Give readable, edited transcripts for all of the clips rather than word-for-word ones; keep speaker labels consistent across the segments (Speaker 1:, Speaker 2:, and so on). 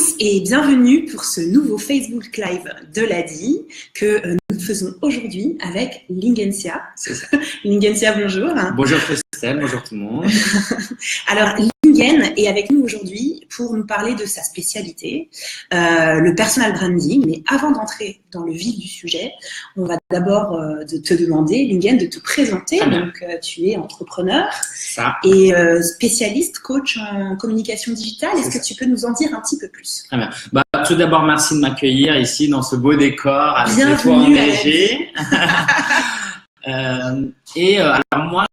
Speaker 1: tous et bienvenue pour ce nouveau Facebook Live de l'ADI que nous faisons aujourd'hui avec Lingensia.
Speaker 2: C'est ça.
Speaker 1: Lingensia, bonjour.
Speaker 2: Bonjour Christelle, bonjour tout le monde.
Speaker 1: Alors Lingen est avec nous aujourd'hui pour nous parler de sa spécialité, le personal branding. Mais avant d'entrer dans le vif du sujet, on va d'abord te demander, Lingen, de te présenter. Donc tu es entrepreneur et spécialiste, coach en communication digitale. Est-ce que tu peux nous en dire un petit peu plus?
Speaker 2: Très bien. Tout d'abord, merci de m'accueillir ici dans ce beau décor avec les toits enneigés. Alors moi,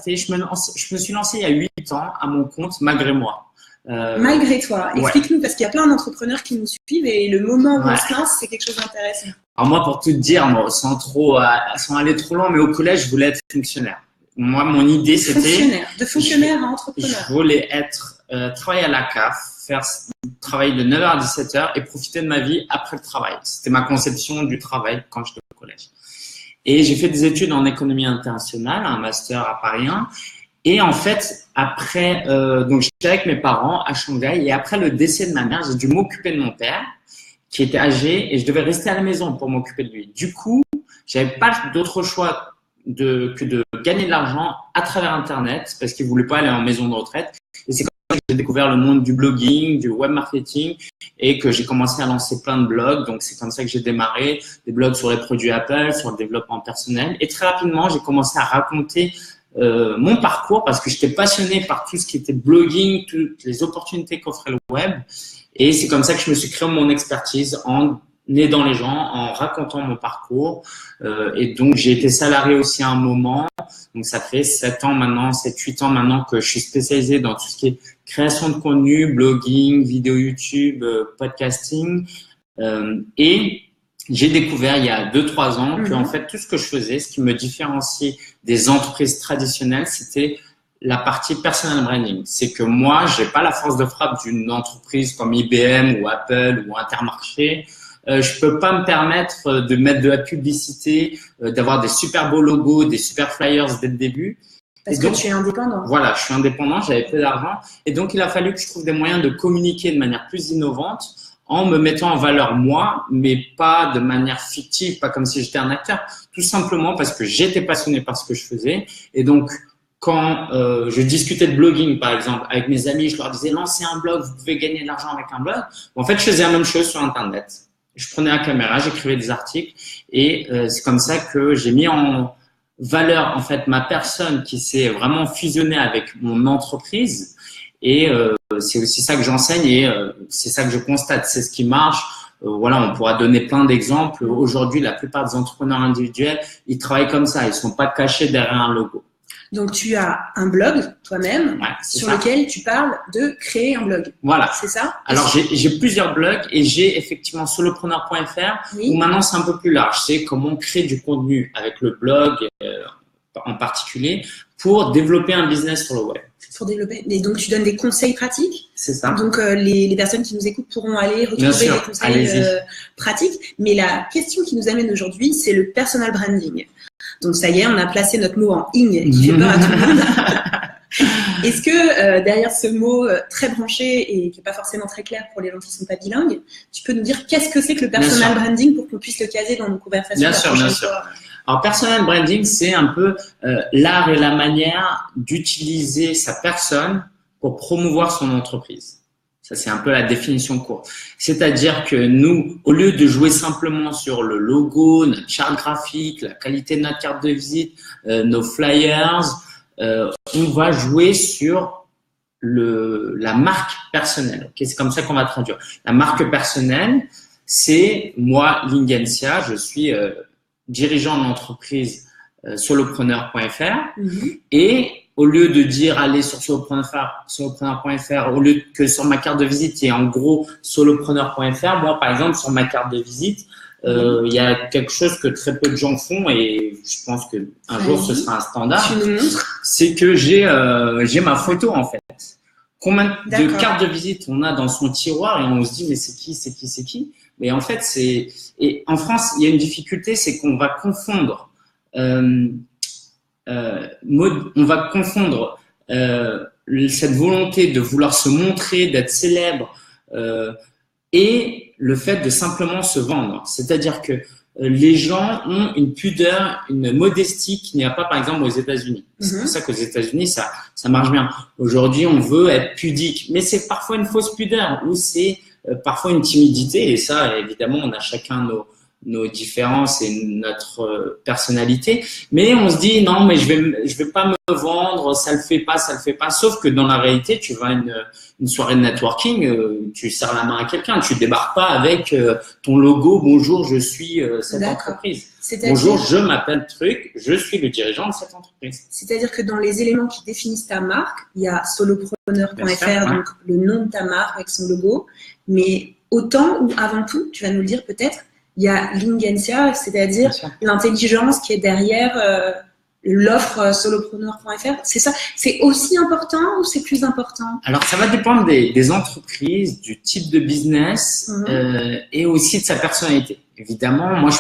Speaker 2: je me suis lancé il y a 8 ans à mon compte malgré moi.
Speaker 1: Malgré toi, explique-nous, parce qu'il y a plein d'entrepreneurs qui nous suivent et le moment où on se lance, c'est quelque chose d'intéressant.
Speaker 2: Alors moi, pour tout te dire, sans aller trop loin, mais au collège, je voulais être fonctionnaire. Moi, mon idée, c'était…
Speaker 1: De fonctionnaire à entrepreneur.
Speaker 2: Je voulais travailler à la CAF, travailler de 9h à 17h et profiter de ma vie après le travail. C'était ma conception du travail quand j'étais au collège. Et j'ai fait des études en économie internationale, un master à Paris 1. Et en fait, après, donc j'étais avec mes parents à Shanghai et après le décès de ma mère, j'ai dû m'occuper de mon père qui était âgé et je devais rester à la maison pour m'occuper de lui. Du coup, j'avais pas d'autre choix que de gagner de l'argent à travers Internet parce qu'il voulait pas aller en maison de retraite. Et c'est comme ça que j'ai découvert le monde du blogging, du web marketing et que j'ai commencé à lancer plein de blogs. Donc, c'est comme ça que j'ai démarré des blogs sur les produits Apple, sur le développement personnel. Et très rapidement, j'ai commencé à raconter mon parcours parce que j'étais passionné par tout ce qui était blogging, toutes les opportunités qu'offrait le web. Et c'est comme ça que je me suis créé mon expertise en aidant les gens, en racontant mon parcours. Et donc, j'ai été salarié aussi à un moment. Donc, ça fait 7 ans maintenant, 7-8 ans maintenant que je suis spécialisé dans tout ce qui est création de contenu, blogging, vidéo YouTube, podcasting. Et j'ai découvert il y a 2-3 ans que en fait, tout ce que je faisais, ce qui me différenciait des entreprises traditionnelles, c'était la partie personal branding. C'est que moi, j'ai pas la force de frappe d'une entreprise comme IBM ou Apple ou Intermarché. Je peux pas me permettre de mettre de la publicité, d'avoir des super beaux logos, des super flyers dès le début.
Speaker 1: Parce que tu es indépendant.
Speaker 2: Voilà, je suis indépendant, j'avais peu d'argent. Et donc, il a fallu que je trouve des moyens de communiquer de manière plus innovante en me mettant en valeur moi, mais pas de manière fictive, pas comme si j'étais un acteur. Tout simplement parce que j'étais passionné par ce que je faisais. Et donc, quand je discutais de blogging, par exemple, avec mes amis, je leur disais « Lancez un blog, vous pouvez gagner de l'argent avec un blog ». En fait, je faisais la même chose sur Internet. Je prenais la caméra, j'écrivais des articles et c'est comme ça que j'ai mis en valeur en fait ma personne qui s'est vraiment fusionnée avec mon entreprise et c'est aussi ça que j'enseigne et c'est ça que je constate, c'est ce qui marche. Voilà, on pourra donner plein d'exemples. Aujourd'hui, la plupart des entrepreneurs individuels, ils travaillent comme ça, ils sont pas cachés derrière un logo.
Speaker 1: Donc, tu as un blog toi-même sur lequel tu parles de créer un blog.
Speaker 2: Voilà.
Speaker 1: C'est ça?
Speaker 2: Alors, j'ai plusieurs blogs et j'ai effectivement solopreneur.fr où maintenant c'est un peu plus large. C'est comment créer du contenu avec le blog en particulier pour développer un business sur le web.
Speaker 1: Pour développer. Et donc, tu donnes des conseils pratiques.
Speaker 2: C'est ça.
Speaker 1: Donc, les personnes qui nous écoutent pourront aller retrouver des conseils pratiques. Mais la question qui nous amène aujourd'hui, c'est le personal branding. Donc, ça y est, on a placé notre mot en « ing » qui fait peur à tout le monde. Est-ce que derrière ce mot très branché et qui n'est pas forcément très clair pour les gens qui ne sont pas bilingues, tu peux nous dire qu'est-ce que c'est que le personal branding pour qu'on puisse le caser dans nos conversations?
Speaker 2: Bien sûr, bien sûr. Alors, personal branding, c'est un peu l'art et la manière d'utiliser sa personne pour promouvoir son entreprise. Ça, c'est un peu la définition courte. C'est-à-dire que nous, au lieu de jouer simplement sur le logo, notre charte graphique, la qualité de notre carte de visite, nos flyers, on va jouer sur la marque personnelle. Okay, c'est comme ça qu'on va traduire. La marque personnelle, c'est moi, Lingensia, je suis dirigeant d'entreprise solopreneur.fr et au lieu de dire allez sur solopreneur.fr, au lieu que sur ma carte de visite, il y a en gros solopreneur.fr, moi par exemple sur ma carte de visite, il y a quelque chose que très peu de gens font et je pense que un jour ce sera un standard. C'est que j'ai ma photo en fait. Combien de cartes de visite on a dans son tiroir et on se dit mais c'est qui? Mais en fait et en France il y a une difficulté, c'est qu'on va confondre cette volonté de vouloir se montrer, d'être célèbre et le fait de simplement se vendre. C'est-à-dire que les gens ont une pudeur, une modestie qu'il n'y a pas, par exemple, aux États-Unis. C'est pour ça qu'aux États-Unis, ça marche bien. Aujourd'hui, on veut être pudique, mais c'est parfois une fausse pudeur ou c'est parfois une timidité. Et ça, évidemment, on a chacun nos différences et notre personnalité. Mais on se dit non, mais je vais pas me vendre, ça le fait pas. Sauf que dans la réalité, tu vas à une soirée de networking, tu serres la main à quelqu'un, tu débarques pas avec ton logo. Bonjour, je suis cette entreprise. Bonjour, je m'appelle Truc, je suis le dirigeant de cette entreprise.
Speaker 1: C'est-à-dire que dans les éléments qui définissent ta marque, il y a solopreneur.fr, donc le nom de ta marque avec son logo, mais autant ou avant tout, tu vas nous le dire peut-être, il y a l'intelligentsia, c'est-à-dire l'intelligence qui est derrière l'offre solopreneur.fr. C'est ça, c'est aussi important ou c'est plus important? Alors, ça va dépendre
Speaker 2: des entreprises, du type de business et aussi de sa personnalité. Évidemment, moi,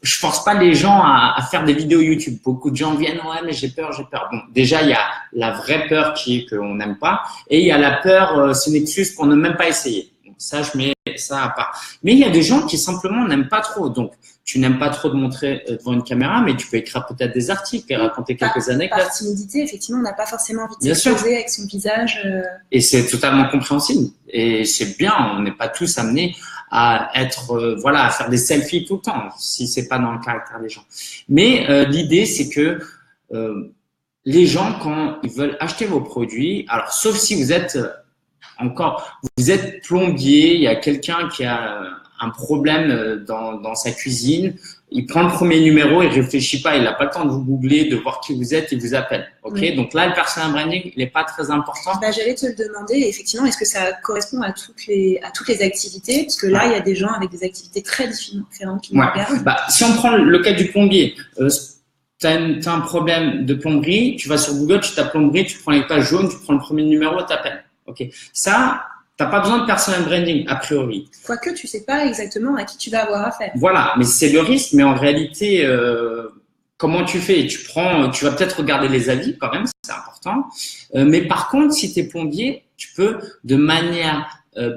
Speaker 2: je force pas les gens à faire des vidéos YouTube. Beaucoup de gens viennent, ouais, mais j'ai peur. Bon, déjà, il y a la vraie peur qui est qu'on n'aime pas et il y a la peur, c'est une excuse pour ne même pas essayer. Ça, je mets ça à part. Mais il y a des gens qui simplement n'aiment pas trop. Donc, tu n'aimes pas trop te montrer devant une caméra, mais tu peux écrire peut-être des articles et raconter quelques anecdotes.
Speaker 1: Par timidité, effectivement, on n'a pas forcément envie de s'exposer avec son visage.
Speaker 2: Et c'est totalement compréhensible. Et c'est bien, on n'est pas tous amenés à être, à faire des selfies tout le temps, si c'est pas dans le caractère des gens. Mais l'idée, c'est que les gens, quand ils veulent acheter vos produits, alors sauf si vous êtes vous êtes plombier, il y a quelqu'un qui a un problème dans sa cuisine, il prend le premier numéro, il réfléchit pas, il n'a pas le temps de vous googler, de voir qui vous êtes, il vous appelle. Ok, donc là, le personal branding, il n'est pas très important.
Speaker 1: J'allais te le demander, effectivement, est-ce que ça correspond à toutes les activités? Parce que là, il y a des gens avec des activités très différentes qui nous regardent.
Speaker 2: Si on prend le cas du plombier, tu as un problème de plomberie, tu vas sur Google, tu tapes plomberie, tu prends les pages jaunes, tu prends le premier numéro, tu appelles. Ok, ça, t'as pas besoin de personal branding a priori.
Speaker 1: Quoique tu sais pas exactement à qui tu vas avoir affaire.
Speaker 2: Voilà, mais c'est le risque. Mais en réalité, comment tu fais? Tu vas peut-être regarder les avis quand même, c'est important. Mais par contre, si tu es plombier, tu peux de manière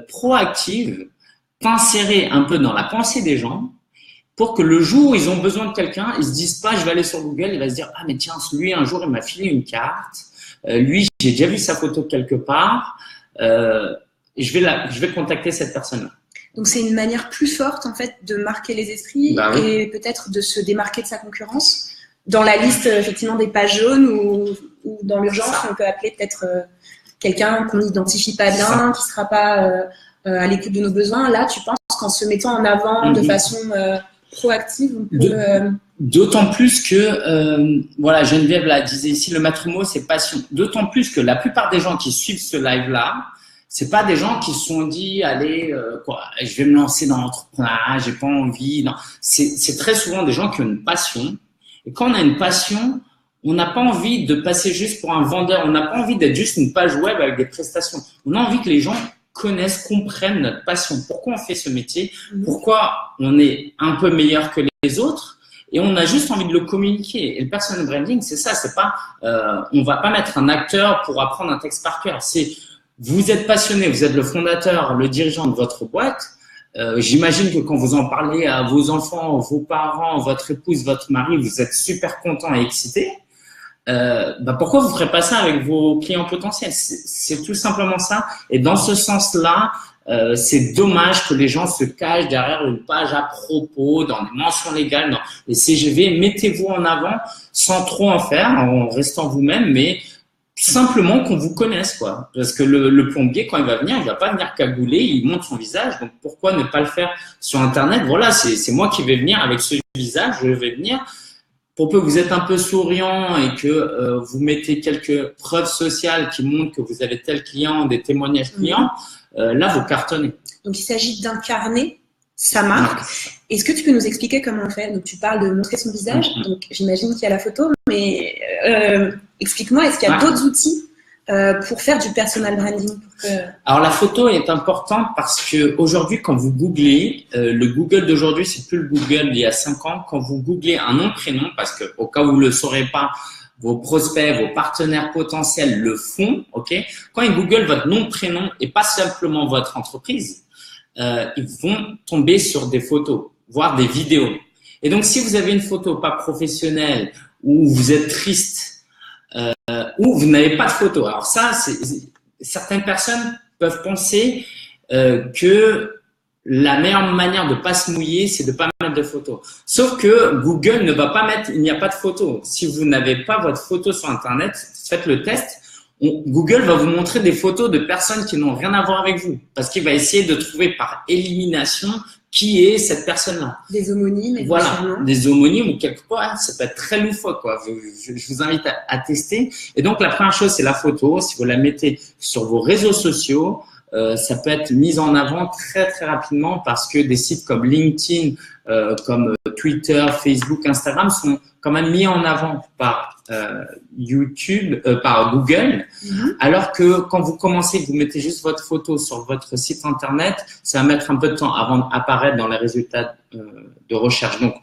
Speaker 2: proactive t'insérer un peu dans la pensée des gens pour que le jour où ils ont besoin de quelqu'un, ils se disent pas, je vais aller sur Google, il va se dire, ah mais tiens, lui un jour il m'a filé une carte. Lui, j'ai déjà vu sa photo quelque part. Je vais contacter cette personne-là.
Speaker 1: Donc, c'est une manière plus forte, en fait, de marquer les esprits et peut-être de se démarquer de sa concurrence. Dans la liste, effectivement, des pages jaunes ou dans l'urgence, on peut appeler peut-être quelqu'un qu'on n'identifie pas bien, qui ne sera pas à l'écoute de nos besoins. Là, tu penses qu'en se mettant en avant de façon proactive, on peut…
Speaker 2: D'autant plus que, Geneviève l'a disait ici, le maître mot, c'est passion. D'autant plus que la plupart des gens qui suivent ce live-là, c'est pas des gens qui se sont dit, allez, je vais me lancer dans l'entrepreneuriat, j'ai pas envie. Non, c'est très souvent des gens qui ont une passion. Et quand on a une passion, on n'a pas envie de passer juste pour un vendeur. On n'a pas envie d'être juste une page web avec des prestations. On a envie que les gens connaissent, comprennent notre passion. Pourquoi on fait ce métier? Pourquoi on est un peu meilleur que les autres? Et on a juste envie de le communiquer. Et le personal branding, c'est ça. C'est pas, on va pas mettre un acteur pour apprendre un texte par cœur. C'est, vous êtes passionné, vous êtes le fondateur, le dirigeant de votre boîte. J'imagine que quand vous en parlez à vos enfants, vos parents, votre épouse, votre mari, vous êtes super content et excité. Pourquoi vous ferez pas ça avec vos clients potentiels? C'est tout simplement ça. Et dans ce sens-là, c'est dommage que les gens se cachent derrière une page à propos, dans des mentions légales, dans les CGV. Mettez-vous en avant sans trop en faire, en restant vous-même, mais simplement qu'on vous connaisse, quoi. Parce que le plombier, quand il va venir, il va pas venir cagouler, il montre son visage. Donc, pourquoi ne pas le faire sur Internet? Voilà, c'est moi qui vais venir avec ce visage, je vais venir. Pour peu que vous êtes un peu souriant et que vous mettez quelques preuves sociales qui montrent que vous avez tel client, des témoignages clients, là, vous cartonnez.
Speaker 1: Donc, il s'agit d'incarner sa marque. Est-ce que tu peux nous expliquer comment on fait? Donc, tu parles de montrer son visage. Donc, j'imagine qu'il y a la photo, mais explique-moi, est-ce qu'il y a d'autres outils pour faire du personal branding?
Speaker 2: Alors, la photo est importante parce que aujourd'hui, quand vous googlez, le Google d'aujourd'hui, c'est plus le Google d'il y a 5 ans. Quand vous googlez un nom, prénom, parce que au cas où vous le saurez pas, vos prospects, vos partenaires potentiels le font, ok? Quand ils googlent votre nom, prénom et pas simplement votre entreprise, ils vont tomber sur des photos, voire des vidéos. Et donc, si vous avez une photo pas professionnelle ou vous êtes triste ou vous n'avez pas de photo, alors ça, certaines personnes peuvent penser que la meilleure manière de pas se mouiller, c'est de pas mettre de photos. Sauf que Google ne va pas mettre, il n'y a pas de photo. Si vous n'avez pas votre photo sur Internet, faites le test. Google va vous montrer des photos de personnes qui n'ont rien à voir avec vous, parce qu'il va essayer de trouver par élimination qui est cette personne-là.
Speaker 1: Des homonymes.
Speaker 2: Voilà, des homonymes ou quelque part, ça peut être très loufoque, quoi. Je vous invite à tester. Et donc, la première chose, c'est la photo. Si vous la mettez sur vos réseaux sociaux, ça peut être mis en avant très très rapidement parce que des sites comme LinkedIn, comme Twitter, Facebook, Instagram sont quand même mis en avant par YouTube, par Google. Alors que quand vous commencez, vous mettez juste votre photo sur votre site internet, ça va mettre un peu de temps avant d'apparaître dans les résultats de recherche. Donc,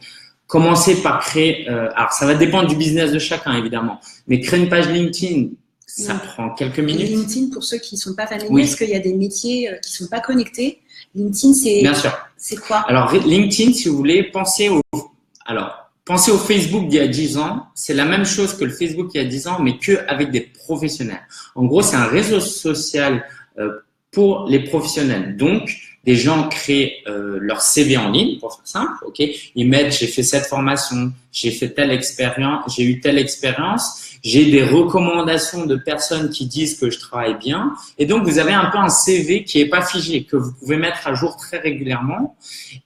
Speaker 2: commencez par créer. Alors, ça va dépendre du business de chacun évidemment, mais créer une page LinkedIn. Ça prend quelques minutes.
Speaker 1: Et LinkedIn, pour ceux qui ne sont pas familiers, est-ce qu'il y a des métiers qui ne sont pas connectés? LinkedIn, c'est…
Speaker 2: Bien sûr.
Speaker 1: C'est quoi?
Speaker 2: Alors, LinkedIn, si vous voulez, pensez au Facebook d'il y a 10 ans. C'est la même chose que le Facebook il y a 10 ans, mais qu'avec des professionnels. En gros, c'est un réseau social pour les professionnels. Donc, des gens créent leur CV en ligne, pour faire simple. Ok, ils mettent, j'ai fait cette formation, j'ai fait telle expérience, j'ai eu telle expérience. J'ai des recommandations de personnes qui disent que je travaille bien. Et donc, vous avez un peu un CV qui est pas figé, que vous pouvez mettre à jour très régulièrement.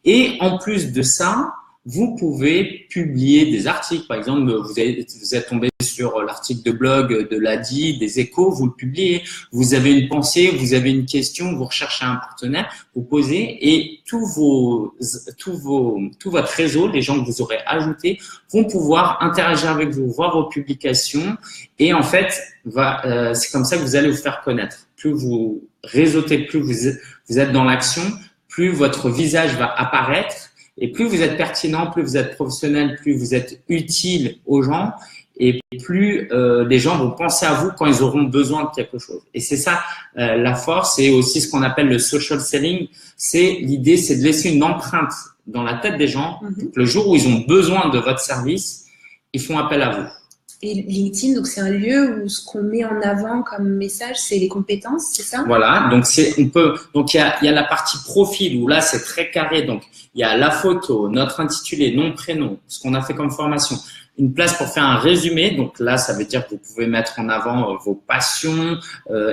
Speaker 2: Et en plus de ça, vous pouvez publier des articles. Par exemple, vous êtes tombé sur l'article de blog de l'ADI, des Échos, vous le publiez. Vous avez une pensée, vous avez une question, vous recherchez un partenaire, vous posez et tout votre réseau, les gens que vous aurez ajoutés, vont pouvoir interagir avec vous, voir vos publications et en fait, c'est comme ça que vous allez vous faire connaître. Plus vous réseautez, plus vous êtes dans l'action, plus votre visage va apparaître. Et plus vous êtes pertinent, plus vous êtes professionnel, plus vous êtes utile aux gens et plus les gens vont penser à vous quand ils auront besoin de quelque chose. Et c'est ça la force et aussi ce qu'on appelle le social selling. L'idée, c'est de laisser une empreinte dans la tête des gens. Le jour où ils ont besoin de votre service, ils font appel à vous.
Speaker 1: Et LinkedIn, donc c'est un lieu où ce qu'on met en avant comme message, c'est les compétences, c'est ça?
Speaker 2: Voilà, donc il y a la partie profil où là c'est très carré, donc il y a la photo, notre intitulé, nom, prénom, ce qu'on a fait comme formation, une place pour faire un résumé, donc là ça veut dire que vous pouvez mettre en avant vos passions,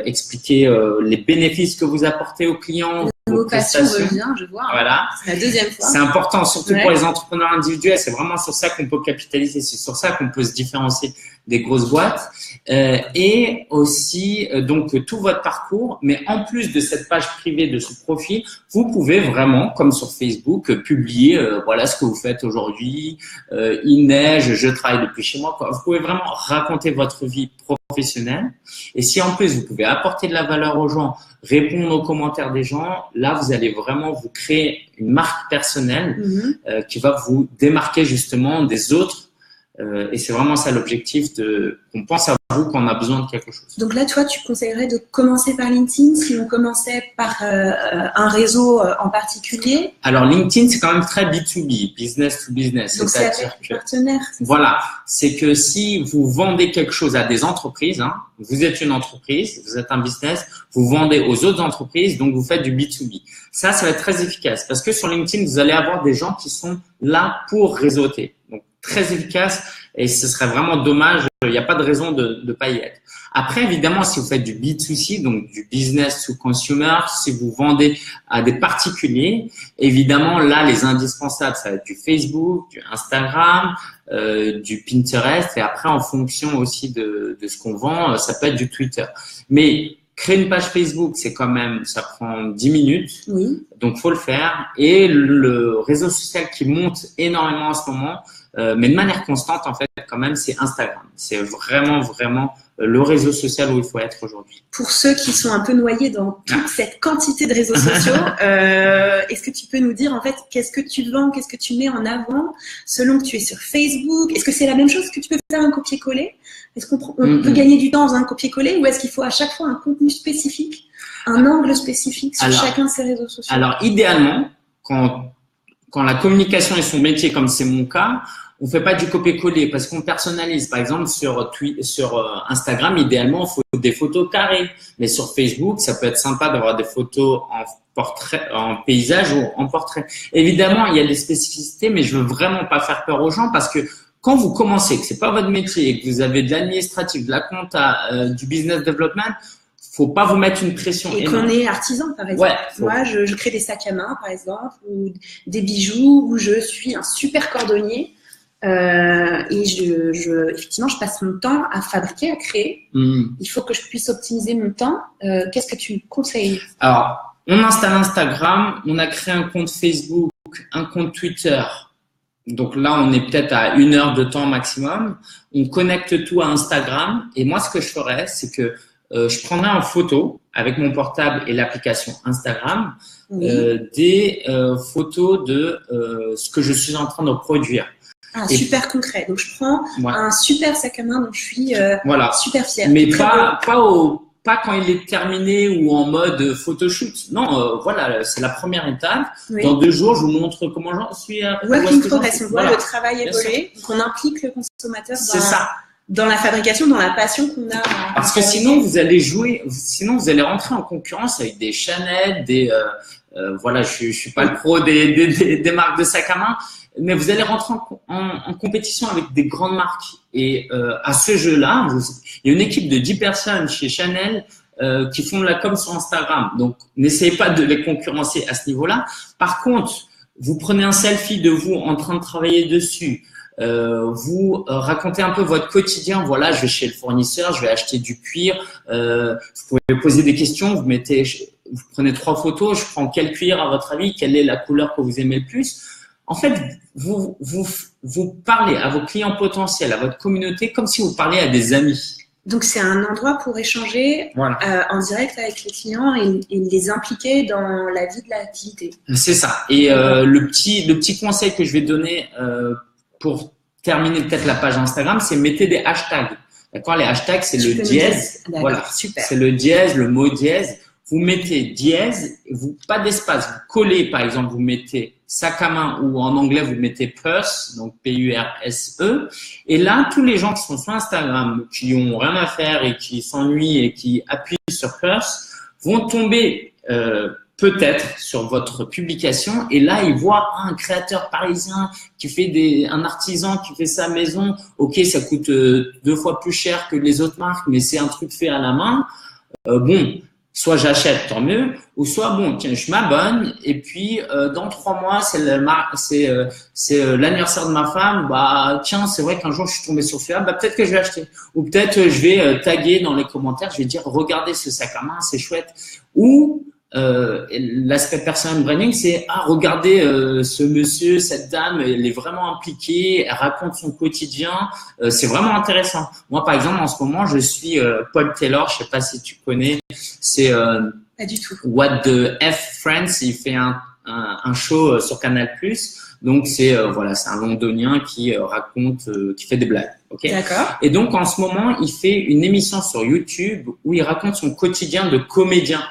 Speaker 2: expliquer les bénéfices que vous apportez aux clients.
Speaker 1: Vos passions revient, je vois.
Speaker 2: Voilà.
Speaker 1: C'est la deuxième fois.
Speaker 2: C'est important, surtout pour les entrepreneurs individuels. C'est vraiment sur ça qu'on peut capitaliser. C'est sur ça qu'on peut se différencier des grosses boîtes. Et aussi, donc, tout votre parcours. Mais en plus de cette page privée, de ce profil, vous pouvez vraiment, comme sur Facebook, publier, voilà ce que vous faites aujourd'hui. Il neige, je travaille depuis chez moi. Vous pouvez vraiment raconter votre vie professionnelle. Et si en plus, vous pouvez apporter de la valeur aux gens, répondre aux commentaires des gens, là, vous allez vraiment vous créer une marque personnelle qui va vous démarquer justement des autres. Et c'est vraiment ça l'objectif qu'on pense à vous quand on a besoin de quelque chose.
Speaker 1: Donc là, toi, tu conseillerais de commencer par LinkedIn si on commençait par un réseau en particulier?
Speaker 2: Alors, LinkedIn, c'est quand même très B2B, business to business.
Speaker 1: Donc, c'est avec les partenaires.
Speaker 2: Voilà. C'est que si vous vendez quelque chose à des entreprises, vous êtes une entreprise, vous êtes un business, vous vendez aux autres entreprises, donc vous faites du B2B. Ça va être très efficace parce que sur LinkedIn, vous allez avoir des gens qui sont là pour réseauter. Donc, très efficace et ce serait vraiment dommage, il n'y a pas de raison de ne pas y être. Après, évidemment, si vous faites du B2C, donc du business to consumer, si vous vendez à des particuliers, évidemment, là, les indispensables, ça va être du Facebook, du Instagram, du Pinterest et après, en fonction aussi de ce qu'on vend, ça peut être du Twitter. Mais créer une page Facebook, c'est quand même, ça prend 10 minutes.
Speaker 1: Oui.
Speaker 2: Donc, faut le faire. Et le réseau social qui monte énormément en ce moment, mais de manière constante, en fait, quand même, c'est Instagram. C'est vraiment, vraiment le réseau social où il faut être aujourd'hui.
Speaker 1: Pour ceux qui sont un peu noyés dans toute cette quantité de réseaux sociaux, est-ce que tu peux nous dire, en fait, qu'est-ce que tu vends, qu'est-ce que tu mets en avant selon que tu es sur Facebook? Est-ce que c'est la même chose que tu peux faire un copier-coller? Est-ce qu'on peut gagner du temps dans un copier-coller ou est-ce qu'il faut à chaque fois un contenu spécifique? un angle spécifique sur chacun de ces réseaux sociaux?
Speaker 2: Alors, idéalement, quand la communication est son métier, comme c'est mon cas, on fait pas du copier-coller parce qu'on personnalise. Par exemple, sur Instagram, idéalement, il faut des photos carrées. Mais sur Facebook, ça peut être sympa d'avoir des photos en portrait, en paysage ou en portrait. Évidemment, il y a des spécificités, mais je veux vraiment pas faire peur aux gens parce que quand vous commencez, que c'est pas votre métier et que vous avez de l'administratif, de la compta, du business development, faut pas vous mettre une pression énorme.
Speaker 1: Et qu'on est artisan, par exemple. Ouais, moi, je crée des sacs à main, par exemple, ou des bijoux, ou je suis un super cordonnier. Et effectivement, je passe mon temps à fabriquer, à créer. Il faut que je puisse optimiser mon temps. Qu'est-ce que tu conseilles?
Speaker 2: Alors, on installe Instagram, on a créé un compte Facebook, un compte Twitter. Donc là, on est peut-être à 1 heure de temps maximum. On connecte tout à Instagram. Et moi, ce que je ferais, c'est que je prendrais en photo avec mon portable et l'application Instagram des photos de ce que je suis en train de produire.
Speaker 1: Ah, super concret. Donc, je prends un super sac à main dont je suis super fière.
Speaker 2: Mais pas quand il est terminé ou en mode photoshoot. Non, voilà, c'est la première étape. Dans 2 jours, je vous montre comment j'en suis.
Speaker 1: Work in progress. On voit le travail évoluer. Donc, on implique le consommateur dans la fabrication, dans la passion qu'on a.
Speaker 2: Parce que sinon, vous allez rentrer en concurrence avec des Chanel, je suis pas le pro des marques de sac à main. Mais vous allez rentrer en compétition avec des grandes marques. Et à ce jeu-là, il y a une équipe de 10 personnes chez Chanel qui font de la com sur Instagram. Donc, n'essayez pas de les concurrencer à ce niveau-là. Par contre, vous prenez un selfie de vous en train de travailler dessus. Vous racontez un peu votre quotidien. Voilà, je vais chez le fournisseur, je vais acheter du cuir. Vous pouvez poser des questions. Vous prenez 3 photos. Je prends quel cuir à votre avis? Quelle est la couleur que vous aimez le plus? En fait, vous parlez à vos clients potentiels, à votre communauté, comme si vous parliez à des amis.
Speaker 1: Donc, c'est un endroit pour échanger en direct avec les clients et les impliquer dans la vie de l'activité.
Speaker 2: C'est ça. Et le petit conseil que je vais donner pour terminer peut-être la page Instagram, c'est mettez des hashtags. D'accord? Les hashtags, c'est le dièse. Voilà.
Speaker 1: Super.
Speaker 2: C'est le dièse, le mot dièse. Vous mettez dièse, pas d'espace. Vous collez, par exemple, vous mettez sac à main ou en anglais, vous mettez purse, donc P-U-R-S-E. Et là, tous les gens qui sont sur Instagram, qui ont rien à faire et qui s'ennuient et qui appuient sur purse, vont tomber peut-être sur votre publication. Et là, ils voient un créateur parisien qui fait un artisan qui fait sa maison. Ok, ça coûte 2 fois plus cher que les autres marques, mais c'est un truc fait à la main. Soit j'achète, tant mieux, ou soit tiens, je m'abonne et puis dans 3 mois c'est l'anniversaire de ma femme, tiens, c'est vrai qu'un jour je suis tombé sur celui-là, peut-être que je vais acheter, ou peut-être je vais taguer dans les commentaires, je vais dire regardez ce sac à main, c'est chouette, ou l'aspect personal branding, c'est regardez ce monsieur, cette dame, elle est vraiment impliquée, elle raconte son quotidien, c'est vraiment intéressant. Moi, par exemple, en ce moment, je suis Paul Taylor, je sais pas si tu connais, c'est
Speaker 1: pas du tout.
Speaker 2: What the F Friends, il fait un show sur Canal+. Donc c'est un londonien qui raconte, qui fait des blagues. Okay.
Speaker 1: D'accord.
Speaker 2: Et donc en ce moment, il fait une émission sur YouTube où il raconte son quotidien de comédien.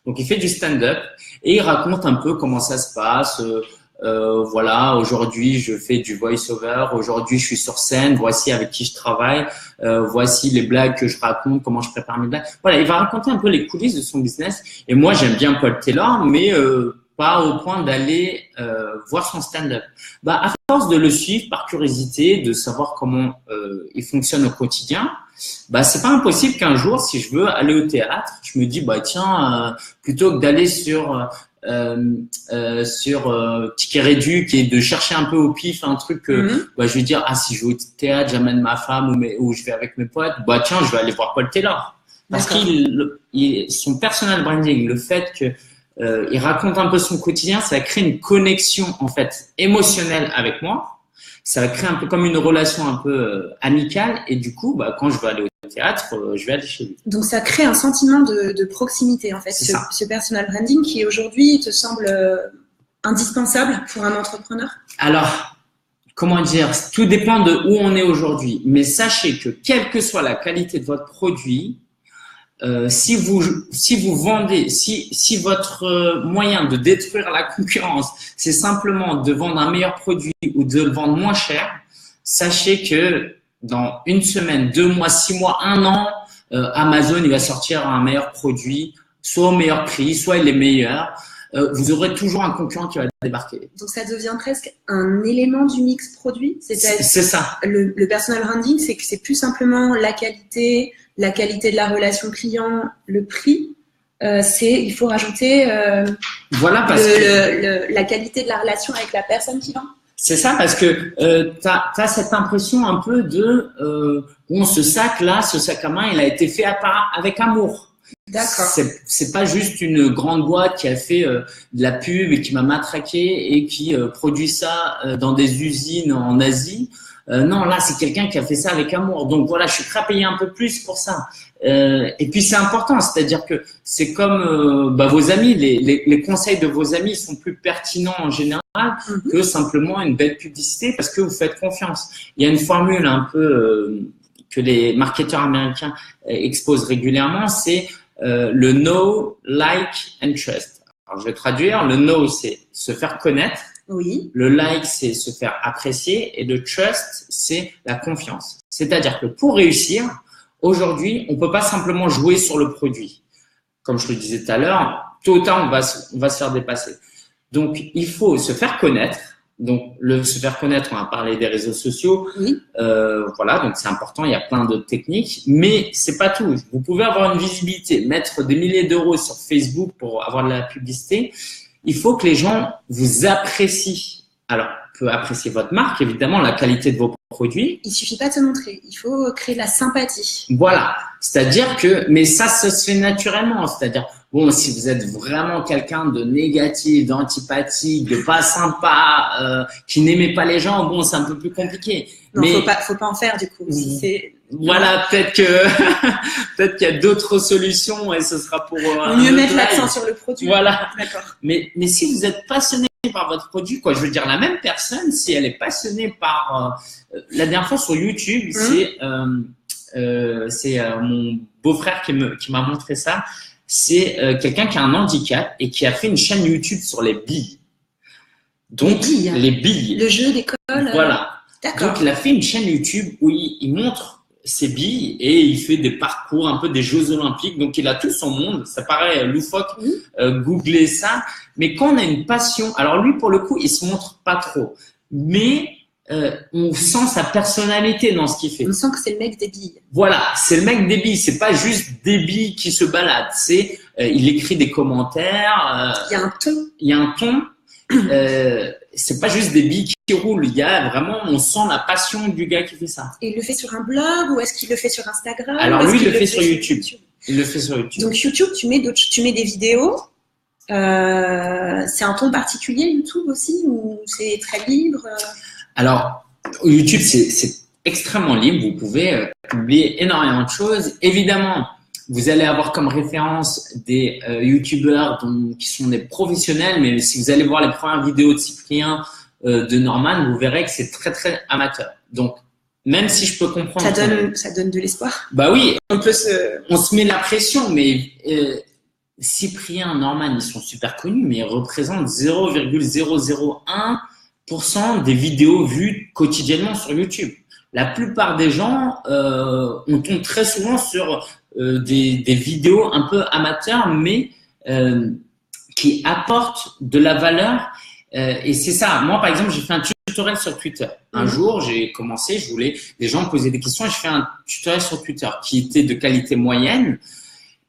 Speaker 2: Donc, il fait du stand-up et il raconte un peu comment ça se passe. Aujourd'hui, je fais du voice-over. Aujourd'hui, je suis sur scène. Voici avec qui je travaille. Voici les blagues que je raconte, comment je prépare mes blagues. Voilà, il va raconter un peu les coulisses de son business. Et moi, j'aime bien Paul Taylor, mais pas au point d'aller voir son stand-up. À force de le suivre par curiosité, de savoir comment il fonctionne au quotidien, c'est pas impossible qu'un jour, si je veux aller au théâtre, je me dis tiens, plutôt que d'aller sur Ticket Réduit et de chercher un peu au pif un truc que je vais dire si je vais au théâtre, j'amène ma femme ou je vais avec mes potes, tiens, je vais aller voir Paul Taylor parce son personal branding, le fait que il raconte un peu son quotidien, ça crée une connexion en fait émotionnelle avec moi. Ça va créer un peu comme une relation un peu amicale et du coup, quand je vais aller au théâtre, je vais aller chez lui.
Speaker 1: Donc, ça crée un sentiment de proximité en fait, ce personal branding qui aujourd'hui te semble indispensable pour un entrepreneur?
Speaker 2: Alors, comment dire, tout dépend de où on est aujourd'hui. Mais sachez que quelle que soit la qualité de votre produit, si vous vendez, si votre moyen de détruire la concurrence, c'est simplement de vendre un meilleur produit ou de le vendre moins cher, sachez que dans une semaine, 2 mois, 6 mois, 1 an, Amazon il va sortir un meilleur produit, soit au meilleur prix, soit il est meilleur. Vous aurez toujours un concurrent qui va débarquer.
Speaker 1: Donc, ça devient presque un élément du mix produit.
Speaker 2: C'est ça.
Speaker 1: Le personal branding, c'est que c'est plus simplement la qualité de la relation client, le prix. Il faut rajouter
Speaker 2: voilà, parce que
Speaker 1: la qualité de la relation avec la personne qui vend.
Speaker 2: C'est ça, parce que tu as cette impression un peu de ce sac à main, il a été fait avec amour.
Speaker 1: D'accord.
Speaker 2: C'est pas juste une grande boîte qui a fait de la pub et qui m'a matraqué et qui produit ça dans des usines en Asie. Non, là, c'est quelqu'un qui a fait ça avec amour. Donc voilà, je suis prêt à payer un peu plus pour ça. Et puis c'est important, c'est-à-dire que c'est comme vos amis, les conseils de vos amis sont plus pertinents en général que simplement une belle publicité parce que vous faites confiance. Il y a une formule un peu que les marketeurs américains exposent régulièrement, c'est le know, like and trust. Alors je vais traduire. Le know, c'est se faire connaître.
Speaker 1: Oui.
Speaker 2: Le like, c'est se faire apprécier et le trust, c'est la confiance. C'est-à-dire que pour réussir, aujourd'hui, on peut pas simplement jouer sur le produit. Comme je le disais tout à l'heure, tôt ou tard, on va se faire dépasser. Donc, il faut se faire connaître. Donc, se faire connaître, on a parlé des réseaux sociaux.
Speaker 1: Oui.
Speaker 2: Voilà, donc c'est important. Il y a plein d'autres techniques, mais c'est pas tout. Vous pouvez avoir une visibilité, mettre des milliers d'euros sur Facebook pour avoir de la publicité. Il faut que les gens vous apprécient. Alors, on peut apprécier votre marque, évidemment, la qualité de vos produits.
Speaker 1: Il suffit pas de se montrer. Il faut créer de la sympathie.
Speaker 2: Voilà. C'est-à-dire que, mais ça se fait naturellement. C'est-à-dire, bon, si vous êtes vraiment quelqu'un de négatif, d'antipathique, de pas sympa, qui n'aimait pas les gens, bon, c'est un peu plus compliqué.
Speaker 1: Non, mais faut pas en faire, du coup.
Speaker 2: Voilà, peut-être qu'il y a d'autres solutions et ce sera pour
Speaker 1: mieux mettre l'accent sur le produit.
Speaker 2: Voilà.
Speaker 1: D'accord.
Speaker 2: Mais si vous êtes passionné par votre produit, je veux dire, la même personne, si elle est passionnée par la dernière fois sur YouTube, c'est mon beau-frère qui m'a montré ça. C'est quelqu'un qui a un handicap et qui a fait une chaîne YouTube sur les billes. Donc les billes.
Speaker 1: Le jeu d'école.
Speaker 2: Voilà.
Speaker 1: D'accord.
Speaker 2: Donc il a fait une chaîne YouTube où il montre ses billes et il fait des parcours, un peu des Jeux Olympiques. Donc il a tout son monde. Ça paraît loufoque, googlez ça. Mais quand on a une passion, alors lui pour le coup, il se montre pas trop, mais on sent sa personnalité dans ce qu'il fait.
Speaker 1: On sent que c'est le mec des billes.
Speaker 2: Voilà, c'est le mec des billes. C'est pas juste des billes qui se baladent. C'est il écrit des commentaires.
Speaker 1: Il y a un ton.
Speaker 2: Il y a un ton. C'est pas juste des billes qui roulent. Il y a vraiment, on sent la passion du gars qui fait ça.
Speaker 1: Et il le fait sur un blog ou est-ce qu'il le fait sur Instagram?
Speaker 2: Alors lui, il le fait sur YouTube. Il le fait sur YouTube.
Speaker 1: Donc YouTube, tu mets des vidéos. C'est un ton particulier YouTube aussi ou c'est très libre? Alors
Speaker 2: YouTube, c'est extrêmement libre. Vous pouvez publier énormément de choses. Évidemment, vous allez avoir comme référence des youtubeurs qui sont des professionnels, mais si vous allez voir les premières vidéos de Cyprien, de Norman, vous verrez que c'est très très amateur. Donc même si je peux comprendre,
Speaker 1: ça donne de l'espoir.
Speaker 2: Bah oui, on se met la pression, mais Cyprien, Norman, ils sont super connus, mais ils représentent 0,001% des vidéos vues quotidiennement sur YouTube. La plupart des gens, on tombe très souvent sur des vidéos un peu amateurs, mais qui apportent de la valeur. Et c'est ça. Moi, par exemple, j'ai fait un tutoriel sur Twitter. Un jour, j'ai commencé, les gens me posaient des questions et je fais un tutoriel sur Twitter qui était de qualité moyenne.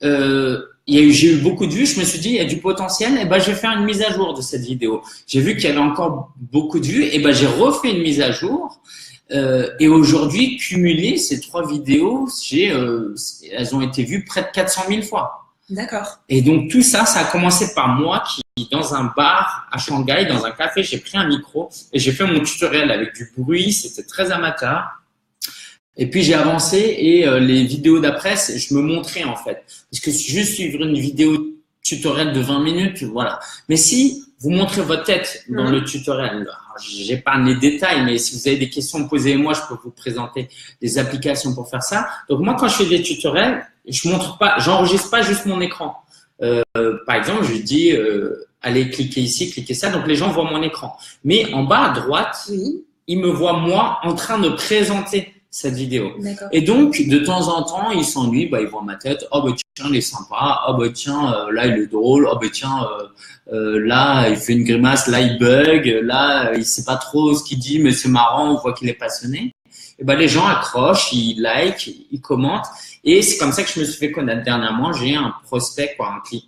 Speaker 2: J'ai eu beaucoup de vues. Je me suis dit, il y a du potentiel. Et ben, je vais faire une mise à jour de cette vidéo. J'ai vu qu'il y avait encore beaucoup de vues. Et ben, j'ai refait une mise à jour. Et aujourd'hui, cumulé ces 3 vidéos, elles ont été vues près de 400 000 fois.
Speaker 1: D'accord.
Speaker 2: Et donc tout ça, ça a commencé par moi qui, dans un bar à Shanghai, dans un café, j'ai pris un micro et j'ai fait mon tutoriel avec du bruit. C'était très amateur. Et puis j'ai avancé et les vidéos d'après, je me montrais en fait, parce que juste suivre une vidéo tutoriel de 20 minutes, voilà. Mais si vous montrez votre tête dans le tutoriel, j'épargne les détails, mais si vous avez des questions, posez-moi, je peux vous présenter des applications pour faire ça. Donc moi, quand je fais des tutoriels, je montre pas, j'enregistre pas juste mon écran. Par exemple, je dis allez cliquez ici, cliquez ça, donc les gens voient mon écran. Mais en bas à droite, ils me voient moi en train de présenter cette vidéo. Et donc de temps en temps, ils s'ennuient, ils voient ma tête. Oh tiens, il est sympa. Oh tiens, là il est drôle. Oh tiens, là il fait une grimace. Là il bug. Là il sait pas trop ce qu'il dit, mais c'est marrant. On voit qu'il est passionné. Et les gens accrochent, ils like, ils commentent. Et c'est comme ça que je me suis fait connaître. Dernièrement, j'ai un prospect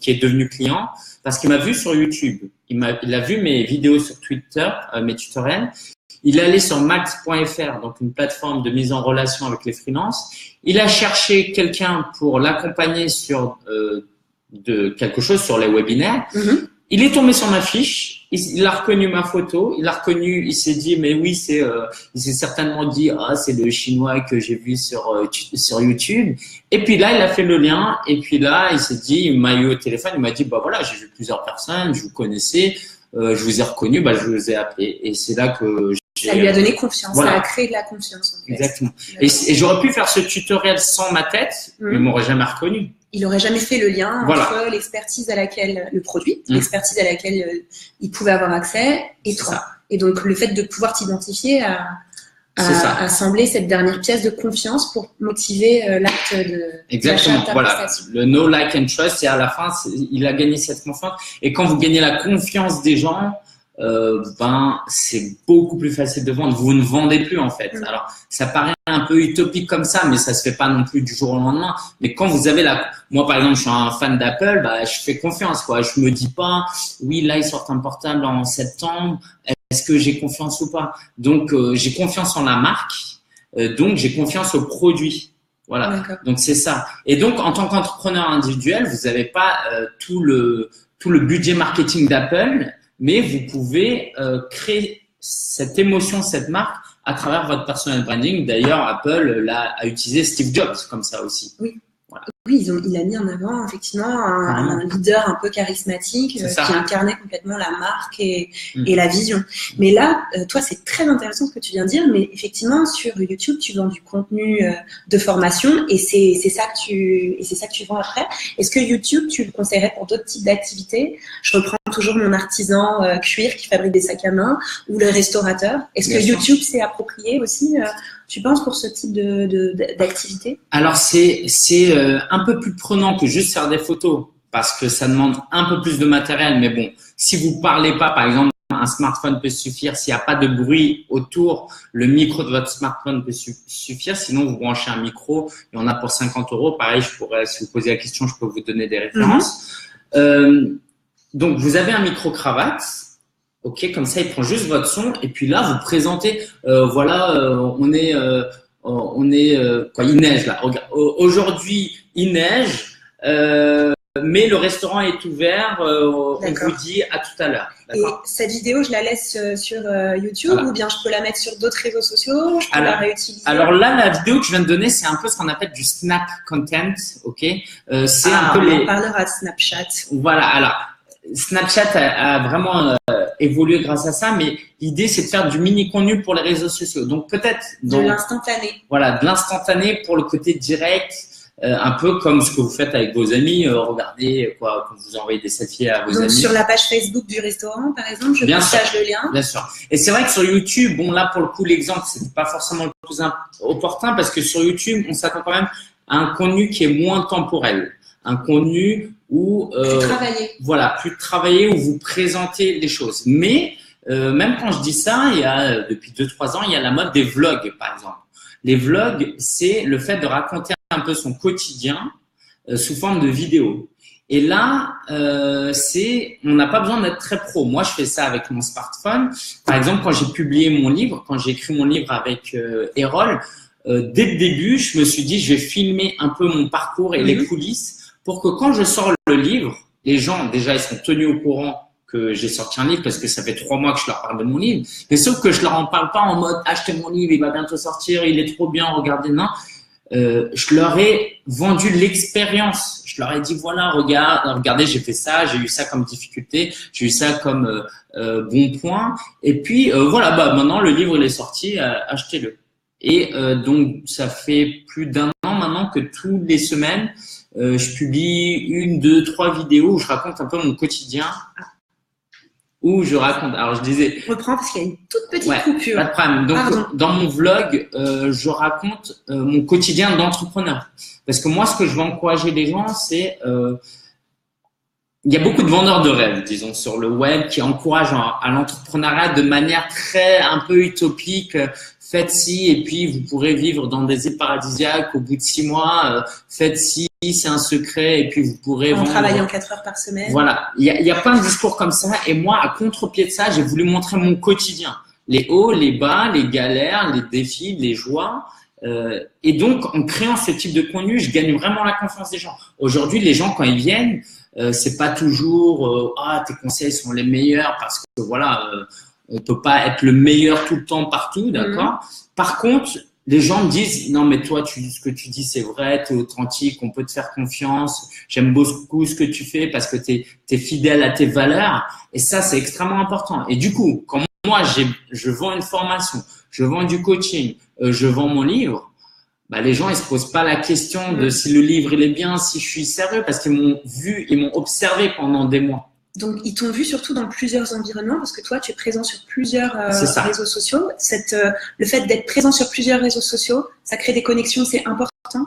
Speaker 2: qui est devenu client parce qu'il m'a vu sur YouTube. Il a vu mes vidéos sur Twitter, mes tutoriels. Il est allé sur max.fr, donc une plateforme de mise en relation avec les freelances. Il a cherché quelqu'un pour l'accompagner sur de quelque chose sur les webinaires. Il est tombé sur ma fiche, il a reconnu ma photo, il s'est dit mais oui il s'est certainement dit c'est le chinois que j'ai vu sur YouTube. Et puis là il a fait le lien et puis là il s'est dit, il m'a eu au téléphone, il m'a dit voilà j'ai vu plusieurs personnes, je vous connaissais, je vous ai reconnu, je vous ai appelé et c'est là que
Speaker 1: ça lui a donné confiance, ça a créé de la confiance. En fait.
Speaker 2: Exactement. Et j'aurais pu faire ce tutoriel sans ma tête, mais il m'aurait jamais reconnu.
Speaker 1: Il n'aurait jamais fait le lien entre l'expertise à laquelle le produit, l'expertise à laquelle il pouvait avoir accès et toi. Et donc le fait de pouvoir t'identifier a semblé cette dernière pièce de confiance pour motiver l'acte de
Speaker 2: Exactement. Voilà. Le no like and trust, et à la fin, il a gagné cette confiance. Et quand vous gagnez la confiance des gens, c'est beaucoup plus facile de vendre. Vous ne vendez plus en fait. Alors ça paraît un peu utopique comme ça, mais ça se fait pas non plus du jour au lendemain. Mais quand vous avez moi par exemple, je suis un fan d'Apple, je fais confiance quoi. Je me dis pas, oui là ils sortent un portable en septembre, est-ce que j'ai confiance ou pas? Donc j'ai confiance en la marque, donc j'ai confiance au produit. Voilà. Donc c'est ça. Et donc en tant qu'entrepreneur individuel, vous n'avez pas tout le budget marketing d'Apple. Mais vous pouvez créer cette émotion, cette marque à travers votre personal branding. D'ailleurs, Apple a utilisé Steve Jobs comme ça aussi.
Speaker 1: Oui. Voilà. Oui, il a mis en avant effectivement un leader un peu charismatique qui incarnait complètement la marque et la vision. Mais là, toi, c'est très intéressant ce que tu viens de dire, mais effectivement, sur YouTube, tu vends du contenu de formation et c'est ça que tu vends après. Est-ce que YouTube, tu le conseillerais pour d'autres types d'activités? Je reprends toujours mon artisan cuir qui fabrique des sacs à main ou le restaurateur. Est-ce que YouTube s'est approprié aussi tu penses pour ce type d'activité? Alors
Speaker 2: c'est un peu plus prenant que juste faire des photos parce que ça demande un peu plus de matériel. Mais bon, si vous parlez pas, par exemple, un smartphone peut suffire. S'il n'y a pas de bruit autour, le micro de votre smartphone peut suffire. Sinon, vous branchez un micro. Il y en a pour 50 €. Pareil, si vous posez la question, je peux vous donner des références. Donc, vous avez un micro-cravate. Ok, comme ça, il prend juste votre son et puis là, vous présentez. Il neige là. Aujourd'hui, il neige, mais le restaurant est ouvert. On vous dit à tout à l'heure.
Speaker 1: Et cette vidéo, je la laisse sur YouTube ou bien je peux la mettre sur d'autres réseaux sociaux? Je peux la réutiliser?
Speaker 2: Alors là, la vidéo que je viens de donner, c'est un peu ce qu'on appelle du snap content. Ok, c'est un peu
Speaker 1: on parlera de Snapchat.
Speaker 2: Voilà. Alors, Snapchat a vraiment évolué grâce à ça, mais l'idée c'est de faire du mini contenu pour les réseaux sociaux. Donc peut-être
Speaker 1: de l'instantané.
Speaker 2: Voilà, de l'instantané pour le côté direct, un peu comme ce que vous faites avec vos amis. Regardez quand vous envoyez des selfies à vos amis.
Speaker 1: Sur la page Facebook du restaurant, par exemple, je partage le lien.
Speaker 2: Bien sûr. Et c'est vrai que sur YouTube, là pour le coup l'exemple c'est pas forcément le plus opportun parce que sur YouTube on s'attend quand même à un contenu qui est moins temporel, un contenu où plus travaillé, où vous présentez les choses. Mais même quand je dis ça, il y a depuis 2-3 ans, il y a la mode des vlogs, par exemple. Les vlogs, c'est le fait de raconter un peu son quotidien sous forme de vidéo. Et là, on n'a pas besoin d'être très pro. Moi, je fais ça avec mon smartphone. Par exemple, quand j'ai publié mon livre, quand j'ai écrit mon livre avec Erol, dès le début, je me suis dit, je vais filmer un peu mon parcours et les coulisses pour que quand je sors le livre, les gens, déjà, ils sont tenus au courant que j'ai sorti un livre parce que ça fait 3 mois que je leur parle de mon livre. Mais sauf que je leur en parle pas en mode achetez mon livre, il va bientôt sortir, il est trop bien, regardez. Non, je leur ai vendu l'expérience. Je leur ai dit voilà, regardez, j'ai fait ça, j'ai eu ça comme difficulté, j'ai eu ça comme bon point. Et puis maintenant le livre il est sorti, achetez-le. Et donc ça fait plus d'1 an maintenant que toutes les semaines, je publie 1, 2, 3 vidéos où je raconte un peu mon quotidien. Où je raconte. Alors, je disais.
Speaker 1: Je reprends parce qu'il y a une toute petite coupure.
Speaker 2: Pas de problème. Donc, dans mon vlog, je raconte mon quotidien d'entrepreneur. Parce que moi, ce que je veux encourager les gens, c'est il y a beaucoup de vendeurs de rêves, disons, sur le web qui encouragent à l'entrepreneuriat de manière très un peu utopique. Faites ci et puis vous pourrez vivre dans des îles paradisiaques au bout de 6 mois. Faites ci, c'est un secret et puis vous pourrez
Speaker 1: en travaillant 4 heures par semaine.
Speaker 2: Voilà, il y a plein de discours comme ça et moi, à contre-pied de ça, j'ai voulu montrer mon quotidien. Les hauts, les bas, les galères, les défis, les joies. Et donc, en créant ce type de contenu, je gagne vraiment la confiance des gens. Aujourd'hui, les gens, quand ils viennent, c'est pas toujours tes conseils sont les meilleurs parce que voilà, on peut pas être le meilleur tout le temps partout, d'accord. Par contre, les gens me disent non mais toi ce que tu dis c'est vrai, tu es authentique, on peut te faire confiance. J'aime beaucoup ce que tu fais parce que tu es fidèle à tes valeurs et ça c'est extrêmement important. Et du coup, quand moi je vends une formation, je vends du coaching, je vends mon livre, bah les gens ils se posent pas la question de si le livre il est bien, si je suis sérieux parce qu'ils m'ont vu, ils m'ont observé pendant des mois.
Speaker 1: Donc, ils t'ont vu surtout dans plusieurs environnements parce que toi, tu es présent sur plusieurs réseaux sociaux. Le fait d'être présent sur plusieurs réseaux sociaux, ça crée des connexions, c'est important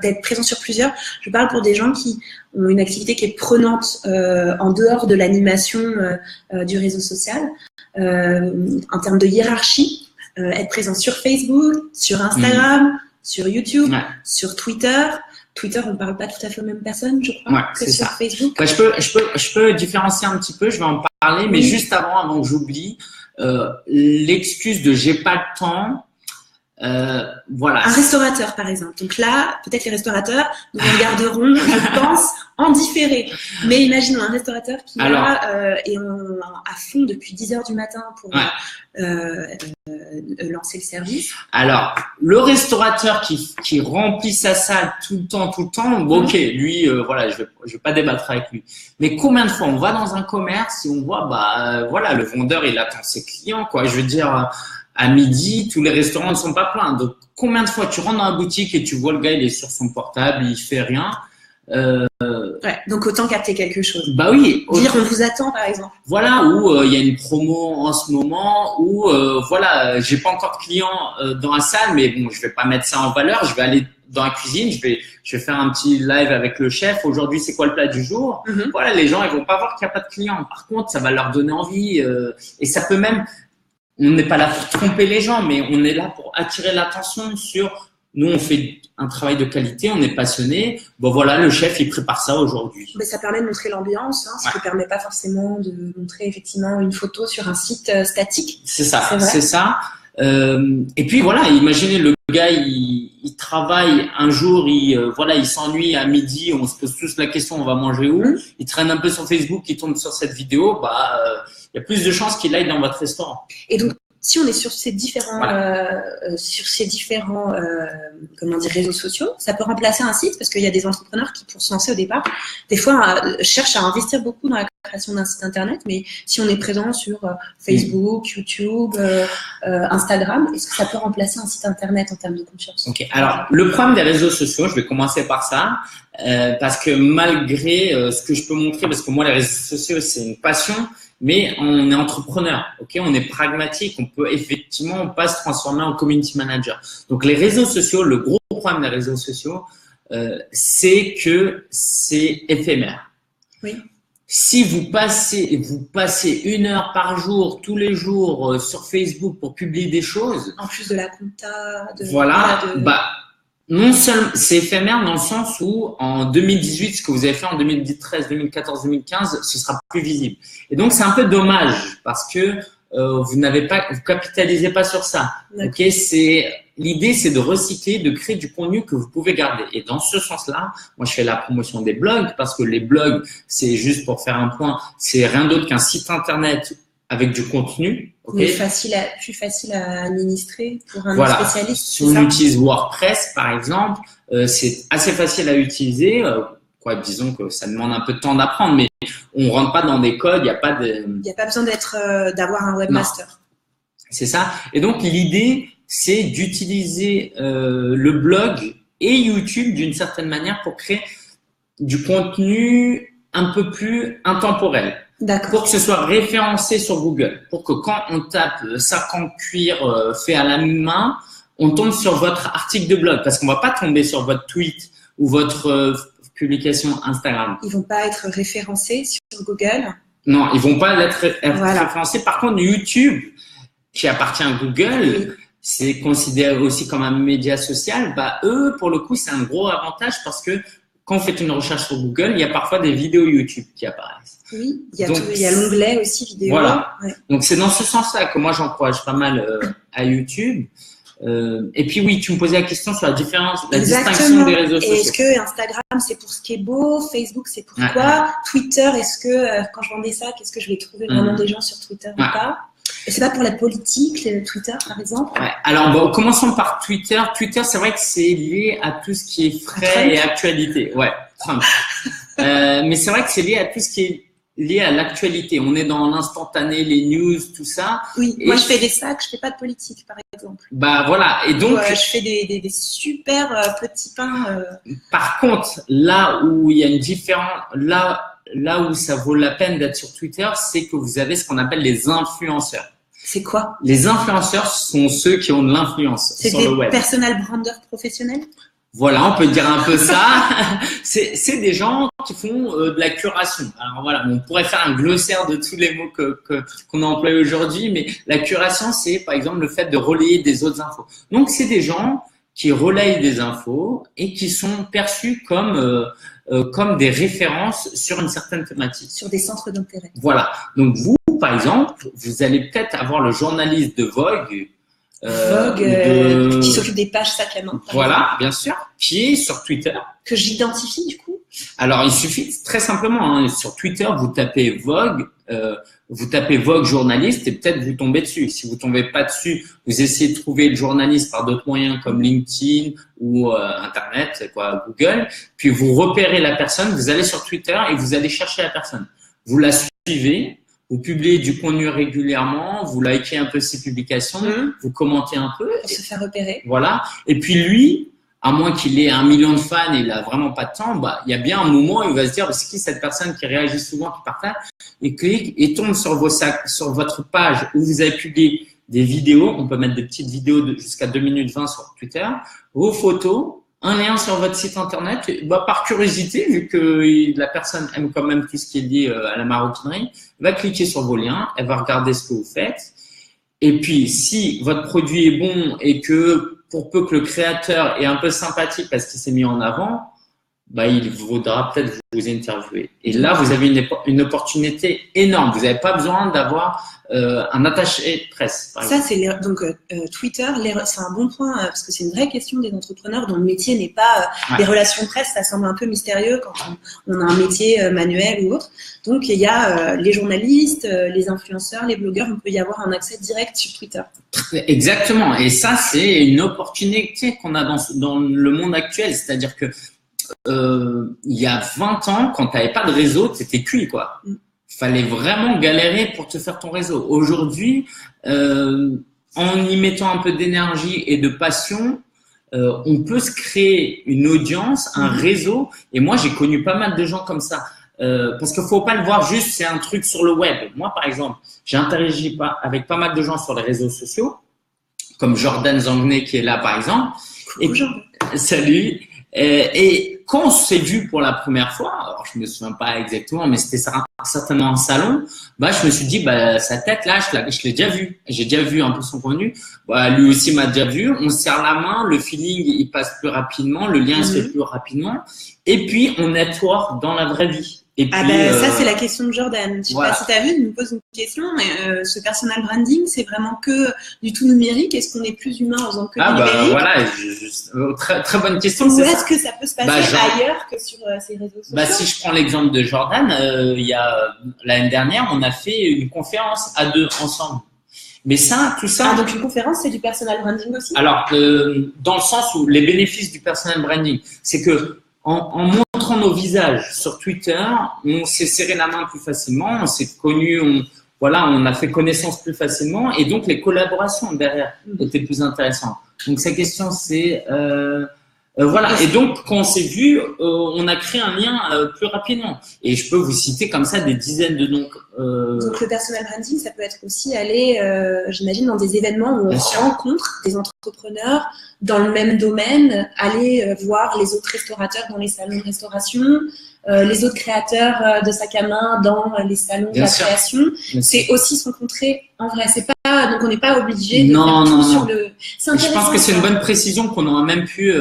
Speaker 1: d'être présent sur plusieurs. Je parle pour des gens qui ont une activité qui est prenante en dehors de l'animation du réseau social. En termes de hiérarchie, être présent sur Facebook, sur Instagram, sur YouTube, sur Twitter. Twitter, on ne parle pas tout à fait aux mêmes personnes, je crois, que sur Facebook.
Speaker 2: Bah, je peux différencier un petit peu, je vais en parler, mais juste avant que j'oublie, l'excuse de j'ai pas de temps, voilà.
Speaker 1: Un restaurateur, par exemple. Donc là, peut-être les restaurateurs nous regarderont, je pense, en différé. Mais imaginons un restaurateur qui est à fond depuis 10 heures du matin pour lancer le service.
Speaker 2: Alors, le restaurateur qui remplit sa salle tout le temps, bon, ok, lui, voilà, je vais pas débattre avec lui. Mais combien de fois on va dans un commerce et on voit, voilà, le vendeur, il attend ses clients, quoi. Je veux dire, à midi, tous les restaurants ne sont pas pleins. Donc, combien de fois tu rentres dans la boutique et tu vois le gars, il est sur son portable, il fait rien.
Speaker 1: Donc autant capter quelque chose.
Speaker 2: Bah oui.
Speaker 1: Dire on vous attend par exemple.
Speaker 2: Voilà, où il y a une promo en ce moment, où voilà, j'ai pas encore de clients dans la salle, mais bon, je vais pas mettre ça en valeur. Je vais aller dans la cuisine, je vais faire un petit live avec le chef. Aujourd'hui, c'est quoi le plat du jour? Voilà, les gens ils vont pas voir qu'il y a pas de clients. Par contre, ça va leur donner envie et ça peut même. On n'est pas là pour tromper les gens, mais on est là pour attirer l'attention sur. Nous, on fait un travail de qualité, on est passionné. Bon, voilà, le chef, il prépare ça aujourd'hui.
Speaker 1: Mais ça permet de montrer l'ambiance, ce qui ne permet pas forcément de montrer effectivement une photo sur un site statique.
Speaker 2: C'est ça, c'est ça. Et puis voilà, imaginez le gars, il travaille un jour, il s'ennuie à midi, on se pose tous la question, on va manger où? Il traîne un peu sur Facebook, il tombe sur cette vidéo, il y a plus de chances qu'il aille dans votre restaurant.
Speaker 1: Et donc, si on est sur ces différents, réseaux sociaux, ça peut remplacer un site parce qu'il y a des entrepreneurs qui, pour se lancer au départ, des fois cherchent à investir beaucoup dans la création d'un site internet. Mais si on est présent sur Facebook, YouTube, Instagram, est-ce que ça peut remplacer un site internet en termes de confiance?
Speaker 2: Ok. Alors, le problème des réseaux sociaux, je vais commencer par ça, parce que malgré ce que je peux montrer, parce que moi, les réseaux sociaux, c'est une passion. Mais on est entrepreneur, ok, on est pragmatique, on peut effectivement pas se transformer en community manager. Donc les réseaux sociaux, le gros problème des réseaux sociaux, c'est que c'est éphémère.
Speaker 1: Oui.
Speaker 2: Si vous passez 1 heure par jour, tous les jours sur Facebook pour publier des choses,
Speaker 1: en plus de la compta,
Speaker 2: non seulement c'est éphémère dans le sens où en 2018, ce que vous avez fait en 2013, 2014, 2015, ce sera plus visible. Et donc c'est un peu dommage parce que vous capitalisez pas sur ça. Ok, l'idée c'est de recycler, de créer du contenu que vous pouvez garder. Et dans ce sens-là, moi je fais la promotion des blogs parce que les blogs, c'est juste pour faire un point, c'est rien d'autre qu'un site internet avec du contenu.
Speaker 1: Okay. Plus facile à administrer pour un spécialiste.
Speaker 2: Si on utilise WordPress, par exemple, c'est assez facile à utiliser. Disons que ça demande un peu de temps d'apprendre, mais on rentre pas dans des codes. Il n'y a pas
Speaker 1: besoin d'avoir un webmaster.
Speaker 2: Non. C'est ça. Et donc l'idée, c'est d'utiliser le blog et YouTube d'une certaine manière pour créer du contenu un peu plus intemporel. Pour que ce soit référencé sur Google. Pour que quand on tape sac en cuir fait à la main, on tombe sur votre article de blog. Parce qu'on va pas tomber sur votre tweet ou votre publication Instagram.
Speaker 1: Ils vont pas être référencés sur Google?
Speaker 2: Non, ils vont pas être référencés. Par contre, YouTube, qui appartient à Google, c'est considéré aussi comme un média social. Bah, eux, pour le coup, c'est un gros avantage parce que quand vous faites une recherche sur Google, il y a parfois des vidéos YouTube qui apparaissent.
Speaker 1: Oui, il y a l'onglet aussi vidéo.
Speaker 2: Voilà. Ouais. Donc, c'est dans ce sens-là que moi, j'encourage pas mal à YouTube. Et puis oui, tu me posais la question sur la différence, la distinction des réseaux sociaux.
Speaker 1: Est-ce que Instagram c'est pour ce qui est beau, Facebook c'est pour quoi, Twitter, est-ce que quand je vendais ça, qu'est-ce que je vais trouver vraiment des gens sur Twitter ou pas? C'est pas pour la politique, Twitter par exemple?
Speaker 2: Alors bon, commençons par Twitter. Twitter, c'est vrai que c'est lié à tout ce qui est frais et actualité. Ouais, Trump. Mais c'est vrai que c'est lié à tout ce qui est lié à l'actualité. On est dans l'instantané, les news, tout ça.
Speaker 1: Oui, moi je fais des sacs, je fais pas de politique par exemple.
Speaker 2: Bah voilà, et donc
Speaker 1: je fais des super petits pains.
Speaker 2: Par contre, là où il y a une différence, là où ça vaut la peine d'être sur Twitter, c'est que vous avez ce qu'on appelle les influenceurs.
Speaker 1: C'est quoi?
Speaker 2: Les influenceurs sont ceux qui ont de l'influence sur le web.
Speaker 1: C'est des personal branders professionnels?
Speaker 2: Voilà, on peut dire un peu ça. C'est des gens qui font de la curation. Alors voilà, on pourrait faire un glossaire de tous les mots qu'on a employés aujourd'hui, mais la curation, c'est par exemple le fait de relayer des autres infos. Donc, c'est des gens qui relayent des infos et qui sont perçus comme des références sur une certaine thématique.
Speaker 1: Sur des centres d'intérêt.
Speaker 2: Voilà. Donc, vous, par exemple, vous allez peut-être avoir le journaliste de Vogue,
Speaker 1: qui s'occupe des pages sac à main.
Speaker 2: Voilà, bien sûr, qui est sur Twitter.
Speaker 1: Que j'identifie du coup.
Speaker 2: Alors, il suffit très simplement, hein, sur Twitter, vous tapez Vogue journaliste et peut-être vous tombez dessus. Si vous tombez pas dessus, vous essayez de trouver le journaliste par d'autres moyens comme LinkedIn ou Internet, Google. Puis vous repérez la personne, vous allez sur Twitter et vous allez chercher la personne. Vous la suivez. Vous publiez du contenu régulièrement, vous likez un peu ses publications, vous commentez un peu.
Speaker 1: Pour se faire repérer.
Speaker 2: Voilà. Et puis lui, à moins qu'il ait 1 million de fans et il a vraiment pas de temps, bah, il y a bien un moment où il va se dire, c'est qui cette personne qui réagit souvent, qui partage, et clique et tombe sur votre page où vous avez publié des vidéos. On peut mettre des petites vidéos jusqu'à 2 minutes 20 sur Twitter, vos photos, un lien sur votre site internet, bah, par curiosité, vu que la personne aime quand même tout ce qui est lié à la maroquinerie, elle va cliquer sur vos liens, elle va regarder ce que vous faites. Et puis, si votre produit est bon et que pour peu que le créateur est un peu sympathique parce qu'il s'est mis en avant, bah, il vaudra peut-être vous interviewer. Et là, vous avez une opportunité énorme. Vous n'avez pas besoin d'avoir un attaché de presse.
Speaker 1: Ça, c'est donc Twitter, c'est un bon point parce que c'est une vraie question des entrepreneurs dont le métier n'est pas les relations presse. Ça semble un peu mystérieux quand on a un métier manuel ou autre. Donc, il y a les journalistes, les influenceurs, les blogueurs. On peut y avoir un accès direct sur Twitter.
Speaker 2: Exactement. Et ça, c'est une opportunité qu'on a dans le monde actuel. C'est-à-dire que il y a 20 ans, quand tu n'avais pas de réseau, tu étais cuit, quoi. Fallait vraiment galérer pour te faire ton réseau. Aujourd'hui, en y mettant un peu d'énergie et de passion, on peut se créer une audience, un réseau. Et moi, j'ai connu pas mal de gens comme ça. Parce qu'il faut pas le voir juste, c'est un truc sur le web. Moi, par exemple, j'ai interagi avec pas mal de gens sur les réseaux sociaux, comme Jordan Zangney qui est là, par exemple. Salut. Et quand on s'est vu pour la première fois, alors je me souviens pas exactement, mais c'était certainement un salon, bah je me suis dit, bah sa tête là, je l'ai déjà vu. J'ai déjà vu un peu son contenu. Bah lui aussi m'a déjà vu. On se serre la main, le feeling il passe plus rapidement, le lien se fait plus rapidement. Et puis on network dans la vraie vie. Et puis,
Speaker 1: ça c'est la question de Jordan. Je sais pas si tu as vu, il nous pose une question, mais ce personal branding, c'est vraiment que du tout numérique. Est-ce qu'on est plus humain en faisant que du numérique?
Speaker 2: Voilà, très bonne question.
Speaker 1: Ou est-ce que ça peut se passer ailleurs que sur ces réseaux sociaux?
Speaker 2: Bah, si je prends l'exemple de Jordan, il y a l'année dernière, on a fait une conférence à 2 ensemble. Mais ça, tout ça.
Speaker 1: Donc une conférence, c'est du personal branding aussi?
Speaker 2: Alors, dans le sens où les bénéfices du personal branding, c'est que en montrant nos visages sur Twitter, on s'est serré la main plus facilement, on s'est connu, on a fait connaissance plus facilement et donc les collaborations derrière étaient plus intéressantes. Donc sa question c'est Voilà. Et donc, quand on s'est vu, on a créé un lien plus rapidement. Et je peux vous citer comme ça des dizaines de noms.
Speaker 1: Donc, le personal branding, ça peut être aussi aller, j'imagine, dans des événements où on rencontre des entrepreneurs dans le même domaine, aller voir les autres restaurateurs dans les salons de restauration, les autres créateurs de sacs à main dans les salons de la création. C'est aussi se rencontrer en vrai. C'est pas, donc on n'est pas obligé de faire tout sur le.
Speaker 2: Je pense que c'est une bonne précision qu'on aurait même pu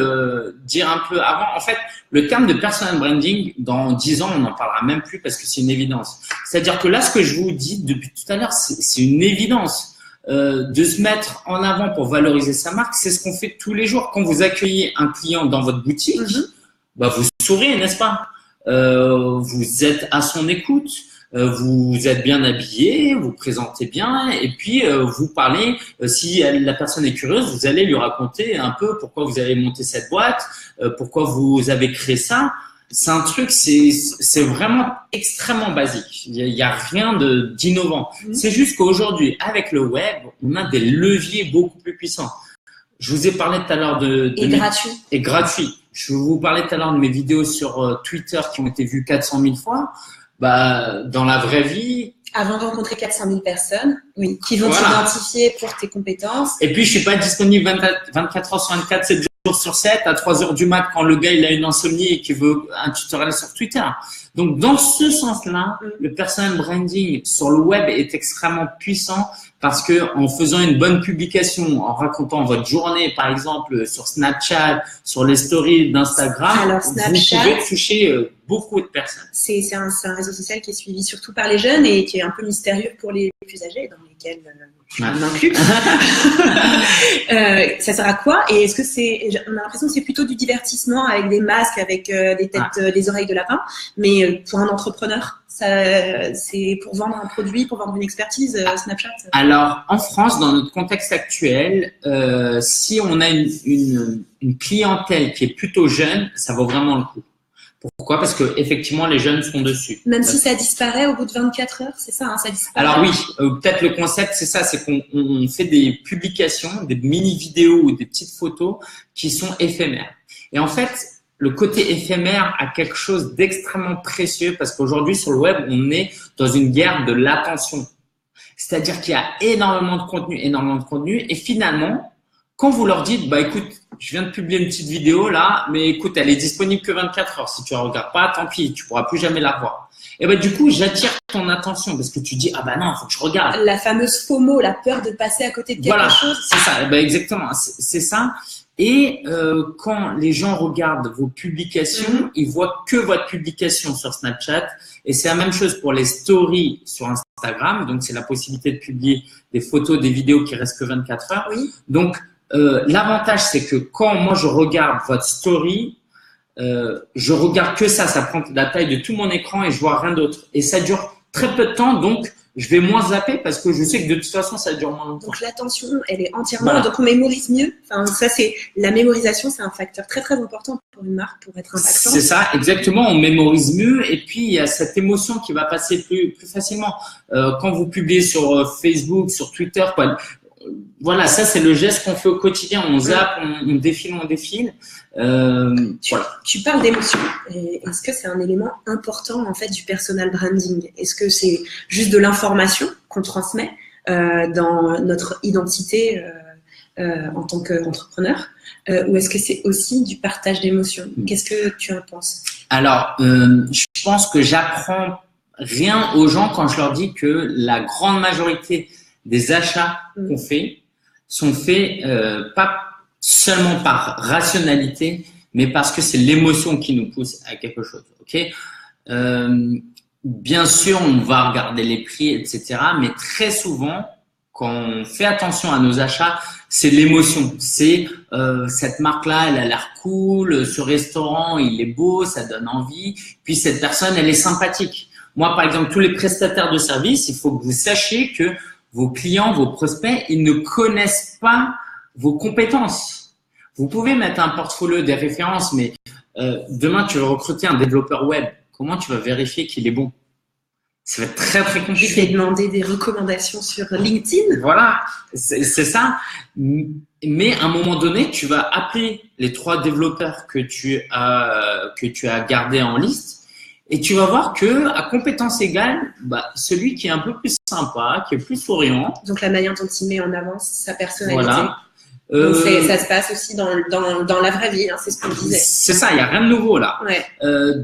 Speaker 2: dire un peu avant. En fait, le terme de personal branding, dans 10 ans, on n'en parlera même plus parce que c'est une évidence. C'est-à-dire que là, ce que je vous dis depuis tout à l'heure, c'est une évidence. De se mettre en avant pour valoriser sa marque, c'est ce qu'on fait tous les jours. Quand vous accueillez un client dans votre boutique, bah vous souriez, n'est-ce pas? Vous êtes à son écoute, vous êtes bien habillé, vous présentez bien, et puis vous parlez. Si la personne est curieuse, vous allez lui raconter un peu pourquoi vous avez monté cette boîte, pourquoi vous avez créé ça. C'est un truc, c'est vraiment extrêmement basique. Il y a rien d'innovant. C'est juste qu'aujourd'hui, avec le web, on a des leviers beaucoup plus puissants. Je vous ai parlé tout à l'heure
Speaker 1: Et gratuit.
Speaker 2: Je vous parlais tout à l'heure de mes vidéos sur Twitter qui ont été vues 400 000 fois. Bah, dans la vraie vie.
Speaker 1: Avant de rencontrer 400 000 personnes, qui vont t'identifier pour tes compétences.
Speaker 2: Et puis, je suis pas disponible 24 heures sur 24, 7 jours sur 7, à 3 heures du mat quand le gars il a une insomnie et qu'il veut un tutoriel sur Twitter. Donc, dans ce sens-là, le personal branding sur le web est extrêmement puissant parce que en faisant une bonne publication, en racontant votre journée, par exemple, sur Snapchat, sur les stories d'Instagram, vous pouvez toucher beaucoup de personnes.
Speaker 1: C'est un réseau social qui est suivi surtout par les jeunes et qui est un peu mystérieux pour les plus âgés, dans lesquels je m'inclus. Ça sert à quoi? Et est-ce que on a l'impression que c'est plutôt du divertissement avec des masques, avec des têtes, des oreilles de lapin, mais pour un entrepreneur, c'est pour vendre un produit, pour vendre une expertise, Snapchat.
Speaker 2: Alors, en France, dans notre contexte actuel, si on a une clientèle qui est plutôt jeune, ça vaut vraiment le coup. Pourquoi? Parce que effectivement, les jeunes sont dessus.
Speaker 1: Même si ça disparaît au bout de 24 heures, c'est ça, ça disparaît.
Speaker 2: Alors oui, peut-être le concept, c'est ça, c'est qu'on fait des publications, des mini-vidéos ou des petites photos qui sont éphémères. Et en fait, le côté éphémère a quelque chose d'extrêmement précieux parce qu'aujourd'hui, sur le web, on est dans une guerre de l'attention. C'est-à-dire qu'il y a énormément de contenu et finalement, quand vous leur dites, bah écoute, je viens de publier une petite vidéo là, mais écoute, elle est disponible que 24 heures. Si tu la regardes pas, tant pis, tu pourras plus jamais la voir. Et ben du coup, j'attire ton attention parce que tu dis, ah bah non, il faut que je regarde.
Speaker 1: La fameuse FOMO, la peur de passer à côté de quelque chose.
Speaker 2: C'est ça, ben exactement, c'est ça. Et quand les gens regardent vos publications, ils voient que votre publication sur Snapchat. Et c'est la même chose pour les stories sur Instagram. Donc, c'est la possibilité de publier des photos, des vidéos qui restent que 24 heures. Donc, l'avantage, c'est que quand moi, je regarde votre story, je regarde que ça prend la taille de tout mon écran et je vois rien d'autre. Et ça dure très peu de temps, donc je vais moins zapper parce que je sais que de toute façon, ça dure moins longtemps.
Speaker 1: Donc l'attention, elle est entièrement, donc on mémorise mieux. Enfin, ça c'est la mémorisation, c'est un facteur très très important pour une marque, pour être impactant.
Speaker 2: C'est ça, exactement. On mémorise mieux et puis il y a cette émotion qui va passer plus facilement. Quand vous publiez sur Facebook, sur Twitter, quoi. Voilà, ça c'est le geste qu'on fait au quotidien. On zappe, on défile.
Speaker 1: Tu parles d'émotion. Est-ce que c'est un élément important en fait du personal branding? Est-ce que c'est juste de l'information qu'on transmet dans notre identité en tant qu'entrepreneur, ou est-ce que c'est aussi du partage d'émotions? Qu'est-ce que tu en penses?
Speaker 2: Alors, je pense que j'apprends rien aux gens quand je leur dis que la grande majorité des achats qu'on fait sont faits pas seulement par rationalité, mais parce que c'est l'émotion qui nous pousse à quelque chose. Ok, bien sûr, on va regarder les prix, etc. Mais très souvent, quand on fait attention à nos achats, c'est l'émotion. C'est cette marque-là, elle a l'air cool, ce restaurant, il est beau, ça donne envie. Puis cette personne, elle est sympathique. Moi, par exemple, tous les prestataires de services, il faut que vous sachiez que vos clients, vos prospects, ils ne connaissent pas vos compétences. Vous pouvez mettre un portfolio des références, mais demain, tu veux recruter un développeur web. Comment tu vas vérifier qu'il est bon? Ça va être très, très compliqué.
Speaker 1: Je vais demander des recommandations sur LinkedIn.
Speaker 2: Voilà, c'est ça. Mais à un moment donné, tu vas appeler les 3 développeurs que tu as gardés en liste et tu vas voir que à compétences égales, celui qui est un peu plus sympa, qui est plus souriant.
Speaker 1: Donc, la manière dont il met en avant sa personnalité.
Speaker 2: Voilà.
Speaker 1: Donc ça se passe aussi dans la vraie vie, hein, c'est ce qu'on disait.
Speaker 2: C'est ça, il n'y a rien de nouveau là.
Speaker 1: Ouais.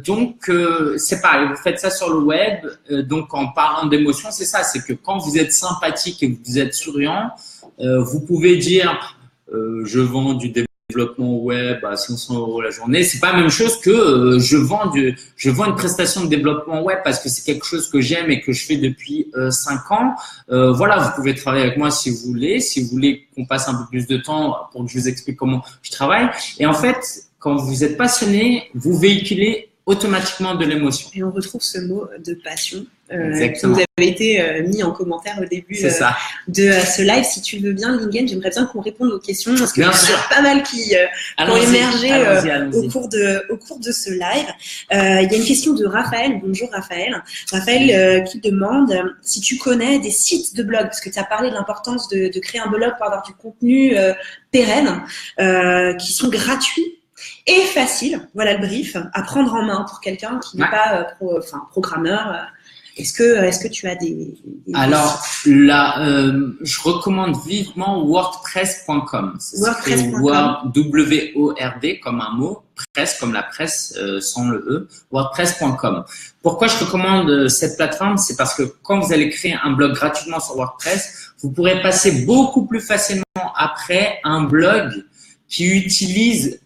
Speaker 2: Donc, c'est pareil, vous faites ça sur le web. Donc, en parlant d'émotion, c'est ça, c'est que quand vous êtes sympathique et que vous êtes souriant, vous pouvez dire je vends du développement web à 500 € la journée. C'est pas la même chose que je vends une prestation de développement web parce que c'est quelque chose que j'aime et que je fais depuis 5 ans. Voilà, vous pouvez travailler avec moi si vous voulez. Si vous voulez qu'on passe un peu plus de temps pour que je vous explique comment je travaille. Et en fait, quand vous êtes passionné, vous véhiculez automatiquement de l'émotion.
Speaker 1: Et on retrouve ce mot de passion
Speaker 2: qui
Speaker 1: vous avez été mis en commentaire au début de ce live. Si tu le veux bien, Lingen, j'aimerais bien qu'on réponde aux questions parce qu'il y en a pas mal qui ont émergé au cours de ce live. Il y a une question de Raphaël. Bonjour Raphaël. Raphaël qui demande si tu connais des sites de blog, parce que tu as parlé de l'importance de créer un blog pour avoir du contenu pérenne, qui sont gratuits et facile, voilà le brief, à prendre en main pour quelqu'un qui n'est pas programmeur. Est-ce que tu as des
Speaker 2: Alors là, je recommande vivement wordpress.com.
Speaker 1: Wordpress.com.
Speaker 2: W-O-R-D comme un mot, presse comme la presse sans le E, wordpress.com. Pourquoi je recommande cette plateforme? C'est parce que quand vous allez créer un blog gratuitement sur WordPress, vous pourrez passer beaucoup plus facilement après un blog qui utilise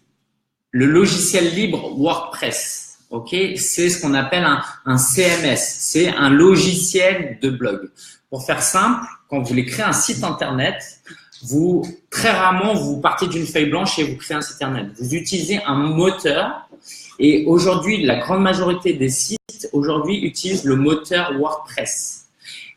Speaker 2: le logiciel libre WordPress. Ok, c'est ce qu'on appelle un CMS, c'est un logiciel de blog. Pour faire simple, quand vous voulez créer un site internet, très rarement vous partez d'une feuille blanche et vous créez un site internet. Vous utilisez un moteur et aujourd'hui, la grande majorité des sites aujourd'hui utilisent le moteur WordPress.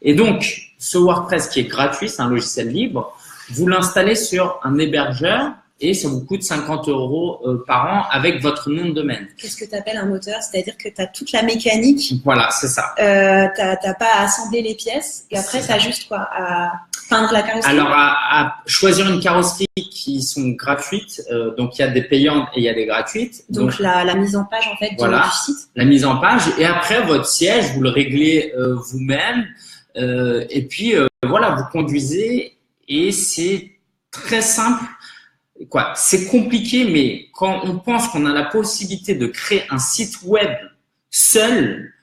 Speaker 2: Et donc, ce WordPress qui est gratuit, c'est un logiciel libre, vous l'installez sur un hébergeur. Et ça vous coûte 50 € par an avec votre nom de domaine.
Speaker 1: Qu'est-ce que tu appelles un moteur? C'est-à-dire que tu as toute la mécanique.
Speaker 2: Voilà, c'est ça.
Speaker 1: Tu n'as pas à assembler les pièces et après, tu as juste quoi? À peindre la carrosserie?
Speaker 2: Alors, à choisir une carrosserie qui sont gratuites. Donc, il y a des payantes et il y a des gratuites.
Speaker 1: Donc la mise en page en fait du site.
Speaker 2: La mise en page. Et après, votre siège, vous le réglez vous-même. Et puis, voilà, vous conduisez et c'est très simple. C'est compliqué, mais quand on pense qu'on a la possibilité de créer un site web seul,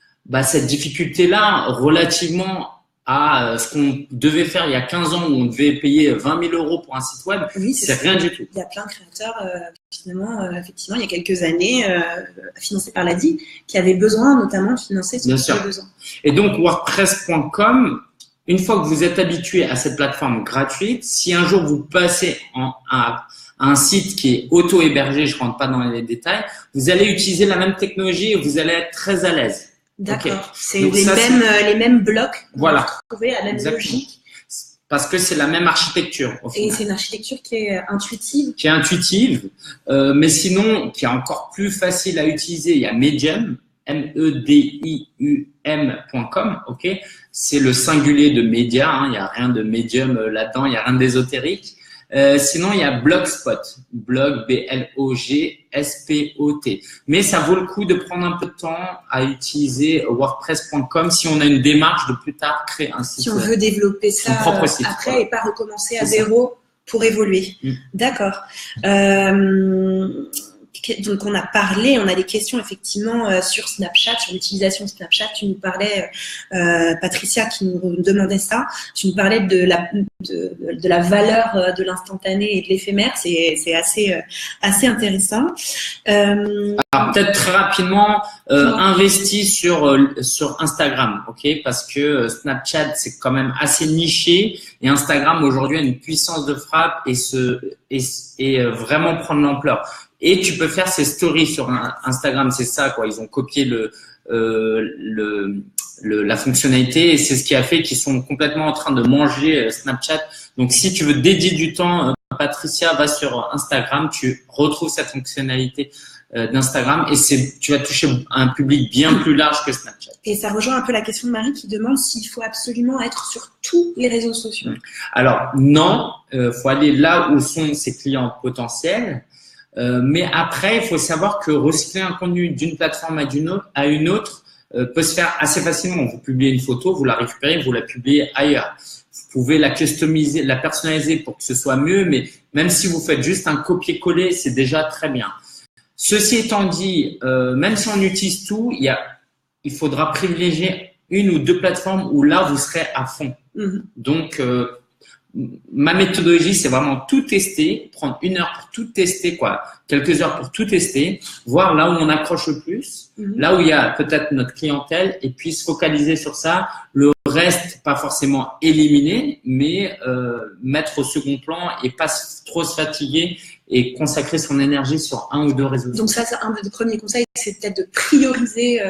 Speaker 2: cette difficulté-là, relativement à ce qu'on devait faire il y a 15 ans où on devait payer 20 000 € pour un site web, c'est rien du tout.
Speaker 1: Il y a plein de créateurs, effectivement, il y a quelques années, financés par l'ADI, qui avaient besoin notamment de financer ce type de besoin.
Speaker 2: Et donc, WordPress.com, une fois que vous êtes habitué à cette plateforme gratuite, si un jour vous passez à un site qui est auto-hébergé, je ne rentre pas dans les détails, vous allez utiliser la même technologie et vous allez être très à l'aise.
Speaker 1: D'accord. Okay. C'est les mêmes blocs.
Speaker 2: Voilà.
Speaker 1: Vous retrouvez la même logique.
Speaker 2: Parce que c'est la même architecture.
Speaker 1: Et c'est une architecture qui est intuitive.
Speaker 2: Qui est intuitive, mais sinon qui est encore plus facile à utiliser. Il y a Medium, medium.com, ok. C'est le singulier de média. Hein. Il n'y a rien de médium là-dedans. Il n'y a rien d'ésotérique. Sinon, il y a Blogspot, blog B-L-O-G-S-P-O-T. Mais ça vaut le coup de prendre un peu de temps à utiliser WordPress.com si on a une démarche de plus tard créer un site.
Speaker 1: Si on veut développer ça après et pas recommencer à zéro pour évoluer. D'accord. Donc, on a des questions effectivement sur Snapchat, sur l'utilisation de Snapchat. Tu nous parlais, Patricia, qui nous demandait ça. Tu nous parlais de la valeur de l'instantané et de l'éphémère. C'est assez intéressant.
Speaker 2: Alors, peut-être très rapidement, investis sur Instagram, ok, parce que Snapchat c'est quand même assez niché et Instagram aujourd'hui a une puissance de frappe et vraiment prendre l'ampleur. Et tu peux faire ces stories sur Instagram, c'est ça quoi. Ils ont copié la fonctionnalité et c'est ce qui a fait qu'ils sont complètement en train de manger Snapchat. Donc si tu veux dédier du temps, Patricia, va sur Instagram, tu retrouves cette fonctionnalité d'Instagram et tu vas toucher un public bien plus large que Snapchat.
Speaker 1: Et ça rejoint un peu la question de Marie qui demande s'il faut absolument être sur tous les réseaux sociaux.
Speaker 2: Alors non, faut aller là où sont ses clients potentiels. Mais après, il faut savoir que recycler un contenu d'une plateforme à une autre peut se faire assez facilement. Vous publiez une photo, vous la récupérez, vous la publiez ailleurs. Vous pouvez la customiser, la personnaliser pour que ce soit mieux, mais même si vous faites juste un copier-coller, c'est déjà très bien. Ceci étant dit, même si on utilise tout, il faudra privilégier une ou deux plateformes où là, vous serez à fond. Donc, ma méthodologie, c'est vraiment tout tester, prendre 1 heure pour tout tester, quelques heures pour tout tester, voir là où on accroche le plus, là où il y a peut-être notre clientèle, et puis se focaliser sur ça. Le reste, pas forcément éliminer, mais mettre au second plan et pas trop se fatiguer et consacrer son énergie sur 1 ou 2 réseaux sociaux.
Speaker 1: Donc ça, c'est un des premiers conseils, c'est peut-être de prioriser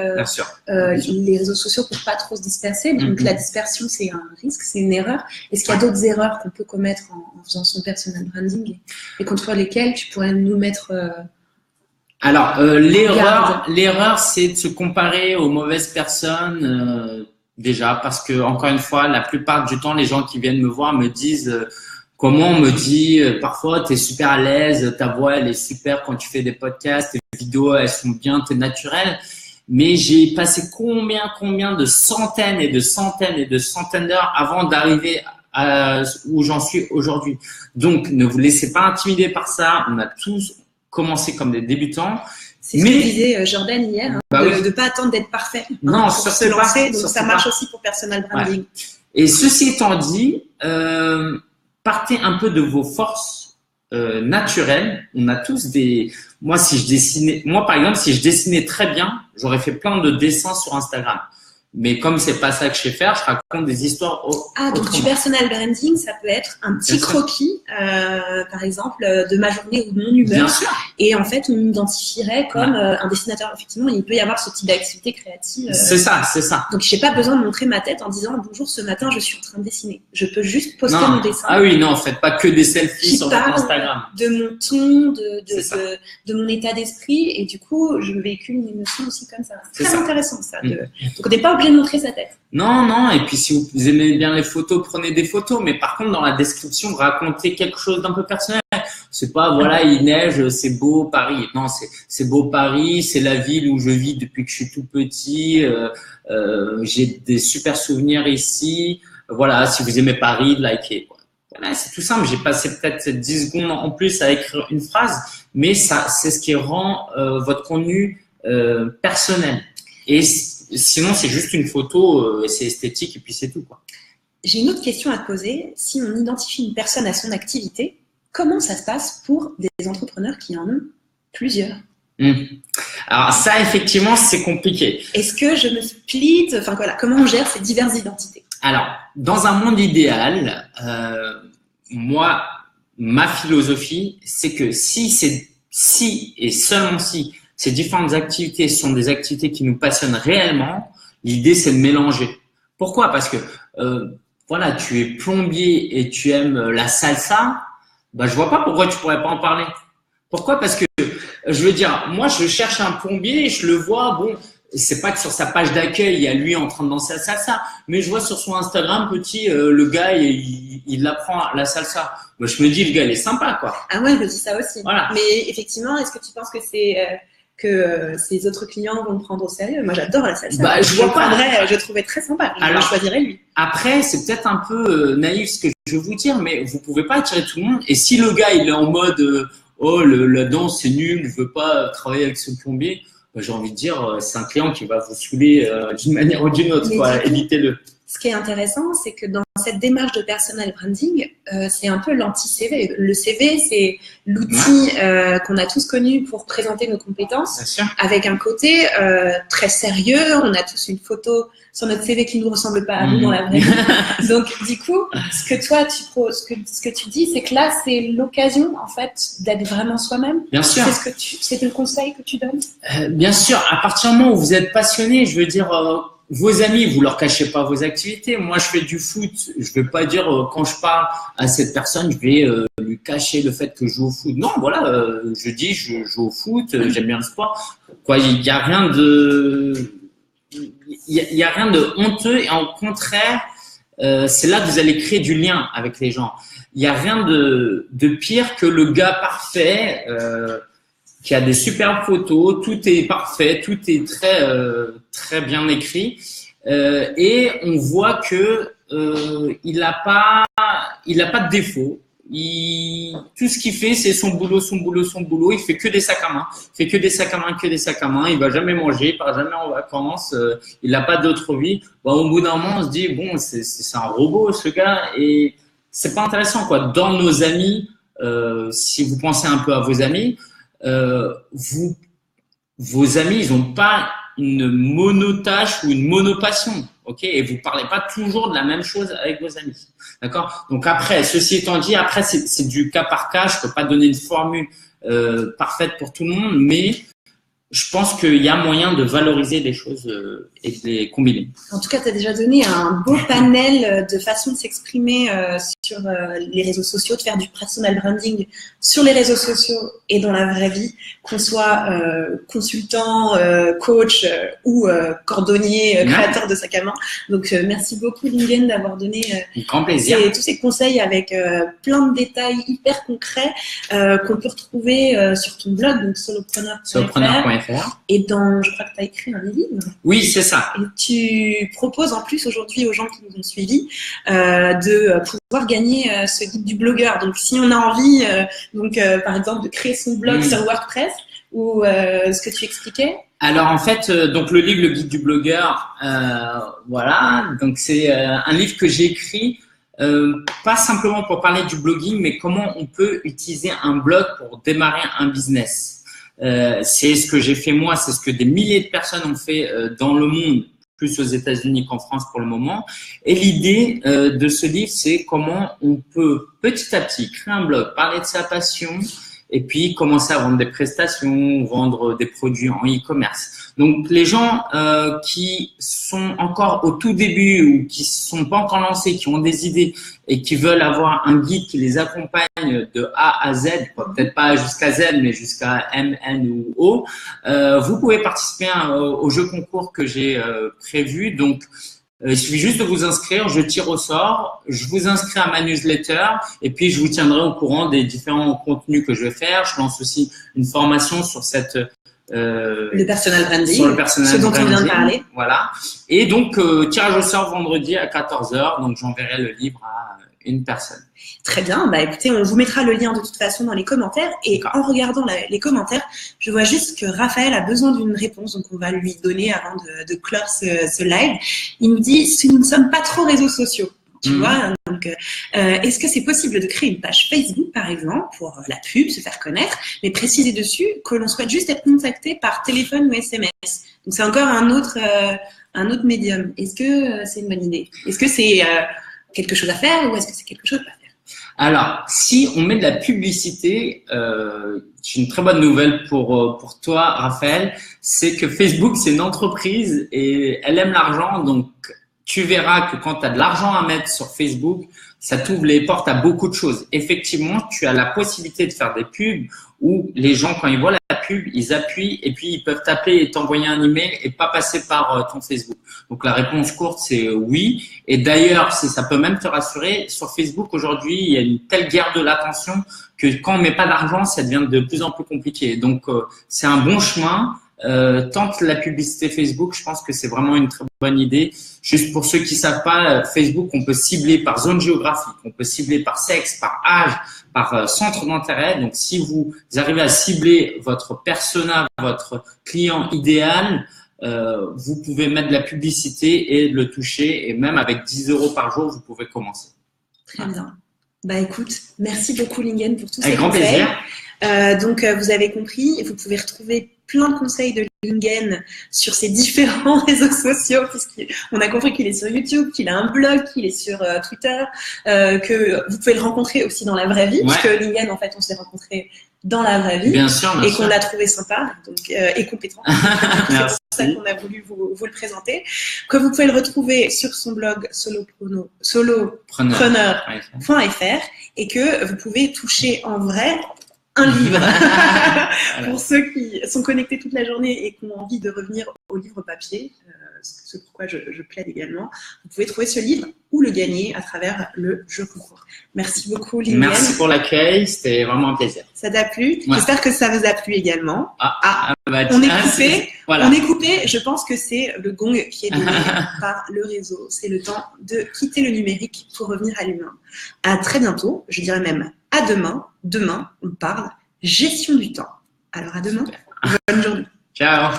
Speaker 1: les réseaux sociaux pour pas trop se disperser. Donc la dispersion, c'est un risque, c'est une erreur. Est-ce qu'il y a d'autres erreurs qu'on peut commettre en faisant son personal branding et contre lesquelles tu pourrais nous mettre
Speaker 2: Alors, l'erreur, c'est de se comparer aux mauvaises personnes déjà parce que, encore une fois, la plupart du temps, les gens qui viennent me voir me disent comment on me dit parfois tu es super à l'aise, ta voix elle est super quand tu fais des podcasts, tes vidéos elles sont bien, tu es naturel. Mais j'ai passé combien de centaines et de centaines et de centaines d'heures avant d'arriver à où j'en suis aujourd'hui. Donc ne vous laissez pas intimider par ça. On a tous commencé comme des débutants.
Speaker 1: C'est ce que disait Jordan hier, de ne pas attendre d'être parfait
Speaker 2: pour
Speaker 1: se lancer. Donc ça marche aussi pour personal branding.
Speaker 2: Ouais. Et ceci étant dit, partez un peu de vos forces naturelles. On a tous moi, par exemple, si je dessinais très bien, j'aurais fait plein de dessins sur Instagram. Mais comme c'est pas ça que je sais faire, je raconte des histoires
Speaker 1: donc du personal branding, ça peut être un petit croquis, par exemple, de ma journée ou de mon humeur.
Speaker 2: Bien sûr.
Speaker 1: Et en fait, on m'identifierait comme un dessinateur. Effectivement, il peut y avoir ce type d'activité créative.
Speaker 2: C'est ça.
Speaker 1: Donc, j'ai pas besoin de montrer ma tête en disant bonjour, ce matin, je suis en train de dessiner. Je peux juste poster mon dessin.
Speaker 2: Ah oui, non, faites pas que des selfies sur votre Instagram.
Speaker 1: De mon ton, de mon état d'esprit, et du coup, je véhicule une émotion aussi comme ça. C'est très intéressant, ça. Donc, on n'est pas obligé de montrer sa tête.
Speaker 2: Non, et puis si vous aimez bien les photos, prenez des photos, mais par contre, dans la description, racontez quelque chose d'un peu personnel. C'est pas, voilà, il neige, c'est beau Paris. Non, c'est beau Paris, c'est la ville où je vis depuis que je suis tout petit, j'ai des super souvenirs ici. Voilà, si vous aimez Paris, likez. Voilà, c'est tout simple. J'ai passé peut-être 10 secondes en plus à écrire une phrase, mais ça, c'est ce qui rend votre contenu personnel. Et sinon, c'est juste une photo, c'est esthétique et puis c'est tout,
Speaker 1: J'ai une autre question à te poser. Si on identifie une personne à son activité, comment ça se passe pour des entrepreneurs qui en ont plusieurs?
Speaker 2: Alors ça, effectivement, c'est compliqué.
Speaker 1: Est-ce que je me split? Enfin voilà, comment on gère ces diverses identités?
Speaker 2: Alors, dans un monde idéal, moi, ma philosophie, c'est que si et seulement si ces différentes activités sont des activités qui nous passionnent réellement, l'idée c'est de mélanger. Pourquoi? Parce que voilà, tu es plombier et tu aimes la salsa, je vois pas pourquoi tu pourrais pas en parler. Pourquoi? Parce que je veux dire, moi je cherche un plombier, je le vois, bon, c'est pas que sur sa page d'accueil il y a lui en train de danser la salsa, mais je vois sur son Instagram le gars il apprend la salsa. Moi je me dis le gars il est sympa
Speaker 1: Ah ouais, je me dis ça aussi.
Speaker 2: Voilà.
Speaker 1: Mais effectivement, est-ce que tu penses que ces autres clients vont le prendre au sérieux? Moi j'adore la salsa. Je trouvais très sympa. Je choisirais lui.
Speaker 2: Après c'est peut-être un peu naïf ce que je veux vous dire, mais vous pouvez pas attirer tout le monde. Et si le gars il est en mode la danse c'est nul, je veux pas travailler avec ce plombier. J'ai envie de dire, c'est un client qui va vous saouler d'une manière ou d'une autre. Évitez-le.
Speaker 1: Ce qui est intéressant, c'est que dans cette démarche de personal branding, c'est un peu l'anti-CV. Le CV, c'est l'outil qu'on a tous connu pour présenter nos compétences, avec un côté très sérieux. On a tous une photo sur notre CV qui ne nous ressemble pas à nous dans la vraie vie. Donc, du coup, ce que tu dis, c'est que là, c'est l'occasion, en fait, d'être vraiment soi-même.
Speaker 2: Bien sûr.
Speaker 1: C'est le conseil que tu donnes?
Speaker 2: Bien sûr. À partir du moment où vous êtes passionné, je veux dire, vos amis, vous leur cachez pas vos activités. Moi, je fais du foot. Je vais pas dire quand je parle à cette personne, je vais lui cacher le fait que je joue au foot. Non, voilà, je dis je joue au foot, j'aime bien le sport. Quoi, il y a rien de honteux et au contraire, c'est là que vous allez créer du lien avec les gens. Il y a rien de pire que le gars parfait qui a des superbes photos, tout est parfait, tout est très bien écrit, et on voit que il a pas de défaut. Tout ce qu'il fait, c'est son boulot. Il fait que des sacs à main, Il va jamais manger, il part jamais en vacances. Il n'a pas d'autre vie. Bon, au bout d'un moment, on se dit bon, c'est un robot ce gars, et c'est pas intéressant quoi. Dans nos amis, si vous pensez un peu à vos amis, vos amis, ils n'ont pas une monotâche ou une monopassion, ok? Et vous parlez pas toujours de la même chose avec vos amis, d'accord? Donc après, ceci étant dit, après c'est du cas par cas. Je peux pas donner une formule parfaite pour tout le monde, mais je pense qu'il y a moyen de valoriser des choses et de les combiner.
Speaker 1: En tout cas, tu as déjà donné un beau panel de façons de s'exprimer sur les réseaux sociaux, de faire du personal branding sur les réseaux sociaux et dans la vraie vie, qu'on soit consultant, coach ou cordonnier, créateur de sac à main. Donc, merci beaucoup, Lingen, d'avoir donné tous ces conseils avec plein de détails hyper concrets qu'on peut retrouver sur ton blog, donc solopreneur.fr. Et je crois que tu as écrit un livre.
Speaker 2: Oui, c'est ça.
Speaker 1: Et tu proposes en plus aujourd'hui aux gens qui nous ont suivis de pouvoir gagner ce guide du blogueur. Donc, si on a envie, par exemple, de créer son blog sur WordPress ou ce que tu expliquais.
Speaker 2: Alors, en fait, donc le livre, le guide du blogueur, voilà. Donc, c'est un livre que j'ai écrit pas simplement pour parler du blogging, mais comment on peut utiliser un blog pour démarrer un business. C'est ce que j'ai fait moi, c'est ce que des milliers de personnes ont fait dans le monde, plus aux États-Unis qu'en France pour le moment. Et l'idée de ce livre, c'est comment on peut petit à petit créer un blog, parler de sa passion et puis commencer à vendre des prestations, vendre des produits en e-commerce. Donc les gens qui sont encore au tout début ou qui sont pas encore lancés, qui ont des idées et qui veulent avoir un guide qui les accompagne de A à Z, peut-être pas jusqu'à Z, mais jusqu'à M, N ou O, vous pouvez participer au jeu concours que j'ai prévu. Donc, il suffit juste de vous inscrire, je tire au sort, je vous inscris à ma newsletter et puis je vous tiendrai au courant des différents contenus que je vais faire. Je lance aussi une formation sur
Speaker 1: le personal branding,
Speaker 2: sur le personal
Speaker 1: ce dont
Speaker 2: branding,
Speaker 1: on vient de parler.
Speaker 2: Voilà. Et donc, tirage au sort vendredi à 14h. Donc, j'enverrai le livre à une personne.
Speaker 1: Très bien. Bah, écoutez, on vous mettra le lien de toute façon dans les commentaires. Et en regardant les commentaires, je vois juste que Raphaël a besoin d'une réponse. Donc, on va lui donner avant de clore ce live. Il nous dit, si nous ne sommes pas trop réseaux sociaux, tu vois, donc est-ce que c'est possible de créer une page Facebook, par exemple, pour la pub, se faire connaître, mais préciser dessus que l'on souhaite juste être contacté par téléphone ou SMS. Donc, c'est encore un autre médium. Est-ce que c'est une bonne idée? Est-ce que c'est quelque chose à faire ou est-ce que c'est quelque chose à pas faire?
Speaker 2: Alors, si on met de la publicité, j'ai une très bonne nouvelle pour toi, Raphaël, c'est que Facebook, c'est une entreprise et elle aime l'argent, donc tu verras que quand tu as de l'argent à mettre sur Facebook, ça t'ouvre les portes à beaucoup de choses. Effectivement, tu as la possibilité de faire des pubs où les gens, quand ils voient la pub, ils appuient et puis ils peuvent t'appeler et t'envoyer un email et pas passer par ton Facebook. Donc, la réponse courte, c'est oui. Et d'ailleurs, ça peut même te rassurer, sur Facebook, aujourd'hui, il y a une telle guerre de l'attention que quand on met pas d'argent, ça devient de plus en plus compliqué. Donc, c'est un bon chemin. Tente la publicité Facebook, je pense que c'est vraiment une très bonne idée. Juste pour ceux qui savent pas, Facebook, on peut cibler par zone géographique, on peut cibler par sexe, par âge, par centre d'intérêt. Donc, si vous arrivez à cibler votre persona, votre client idéal, vous pouvez mettre de la publicité et le toucher. Et même avec 10 € par jour, vous pouvez commencer.
Speaker 1: Très bien. Bah écoute, merci beaucoup Lingen pour tous ces
Speaker 2: conseils. Avec grand
Speaker 1: plaisir. Donc, vous avez compris, vous pouvez retrouver plein de conseils de Lingen sur ses différents réseaux sociaux, puisqu'on a compris qu'il est sur YouTube, qu'il a un blog, qu'il est sur Twitter, que vous pouvez le rencontrer aussi dans la vraie vie, puisque Lingen, en fait, on s'est rencontrés dans la vraie vie.
Speaker 2: Bien sûr,
Speaker 1: et qu'on l'a trouvé sympa et compétent. C'est pour ça qu'on a voulu vous le présenter. Que vous pouvez le retrouver sur son blog solopreneur.fr et que vous pouvez toucher en vrai un livre. Pour ceux qui sont connectés toute la journée et qui ont envie de revenir au livre papier, c'est pourquoi je plaide également, vous pouvez trouver ce livre ou le gagner à travers le jeu concours. Merci beaucoup, Liliane.
Speaker 2: Merci pour l'accueil, c'était vraiment un plaisir.
Speaker 1: Ça t'a plu? J'espère que ça vous a plu également.
Speaker 2: On
Speaker 1: est coupé. Voilà. On est coupé. Je pense que c'est le gong qui est donné par le réseau. C'est le temps de quitter le numérique pour revenir à l'humain. À très bientôt. Je dirais même à demain. Demain, on parle gestion du temps. Alors à demain. Bonne journée.
Speaker 2: Ciao.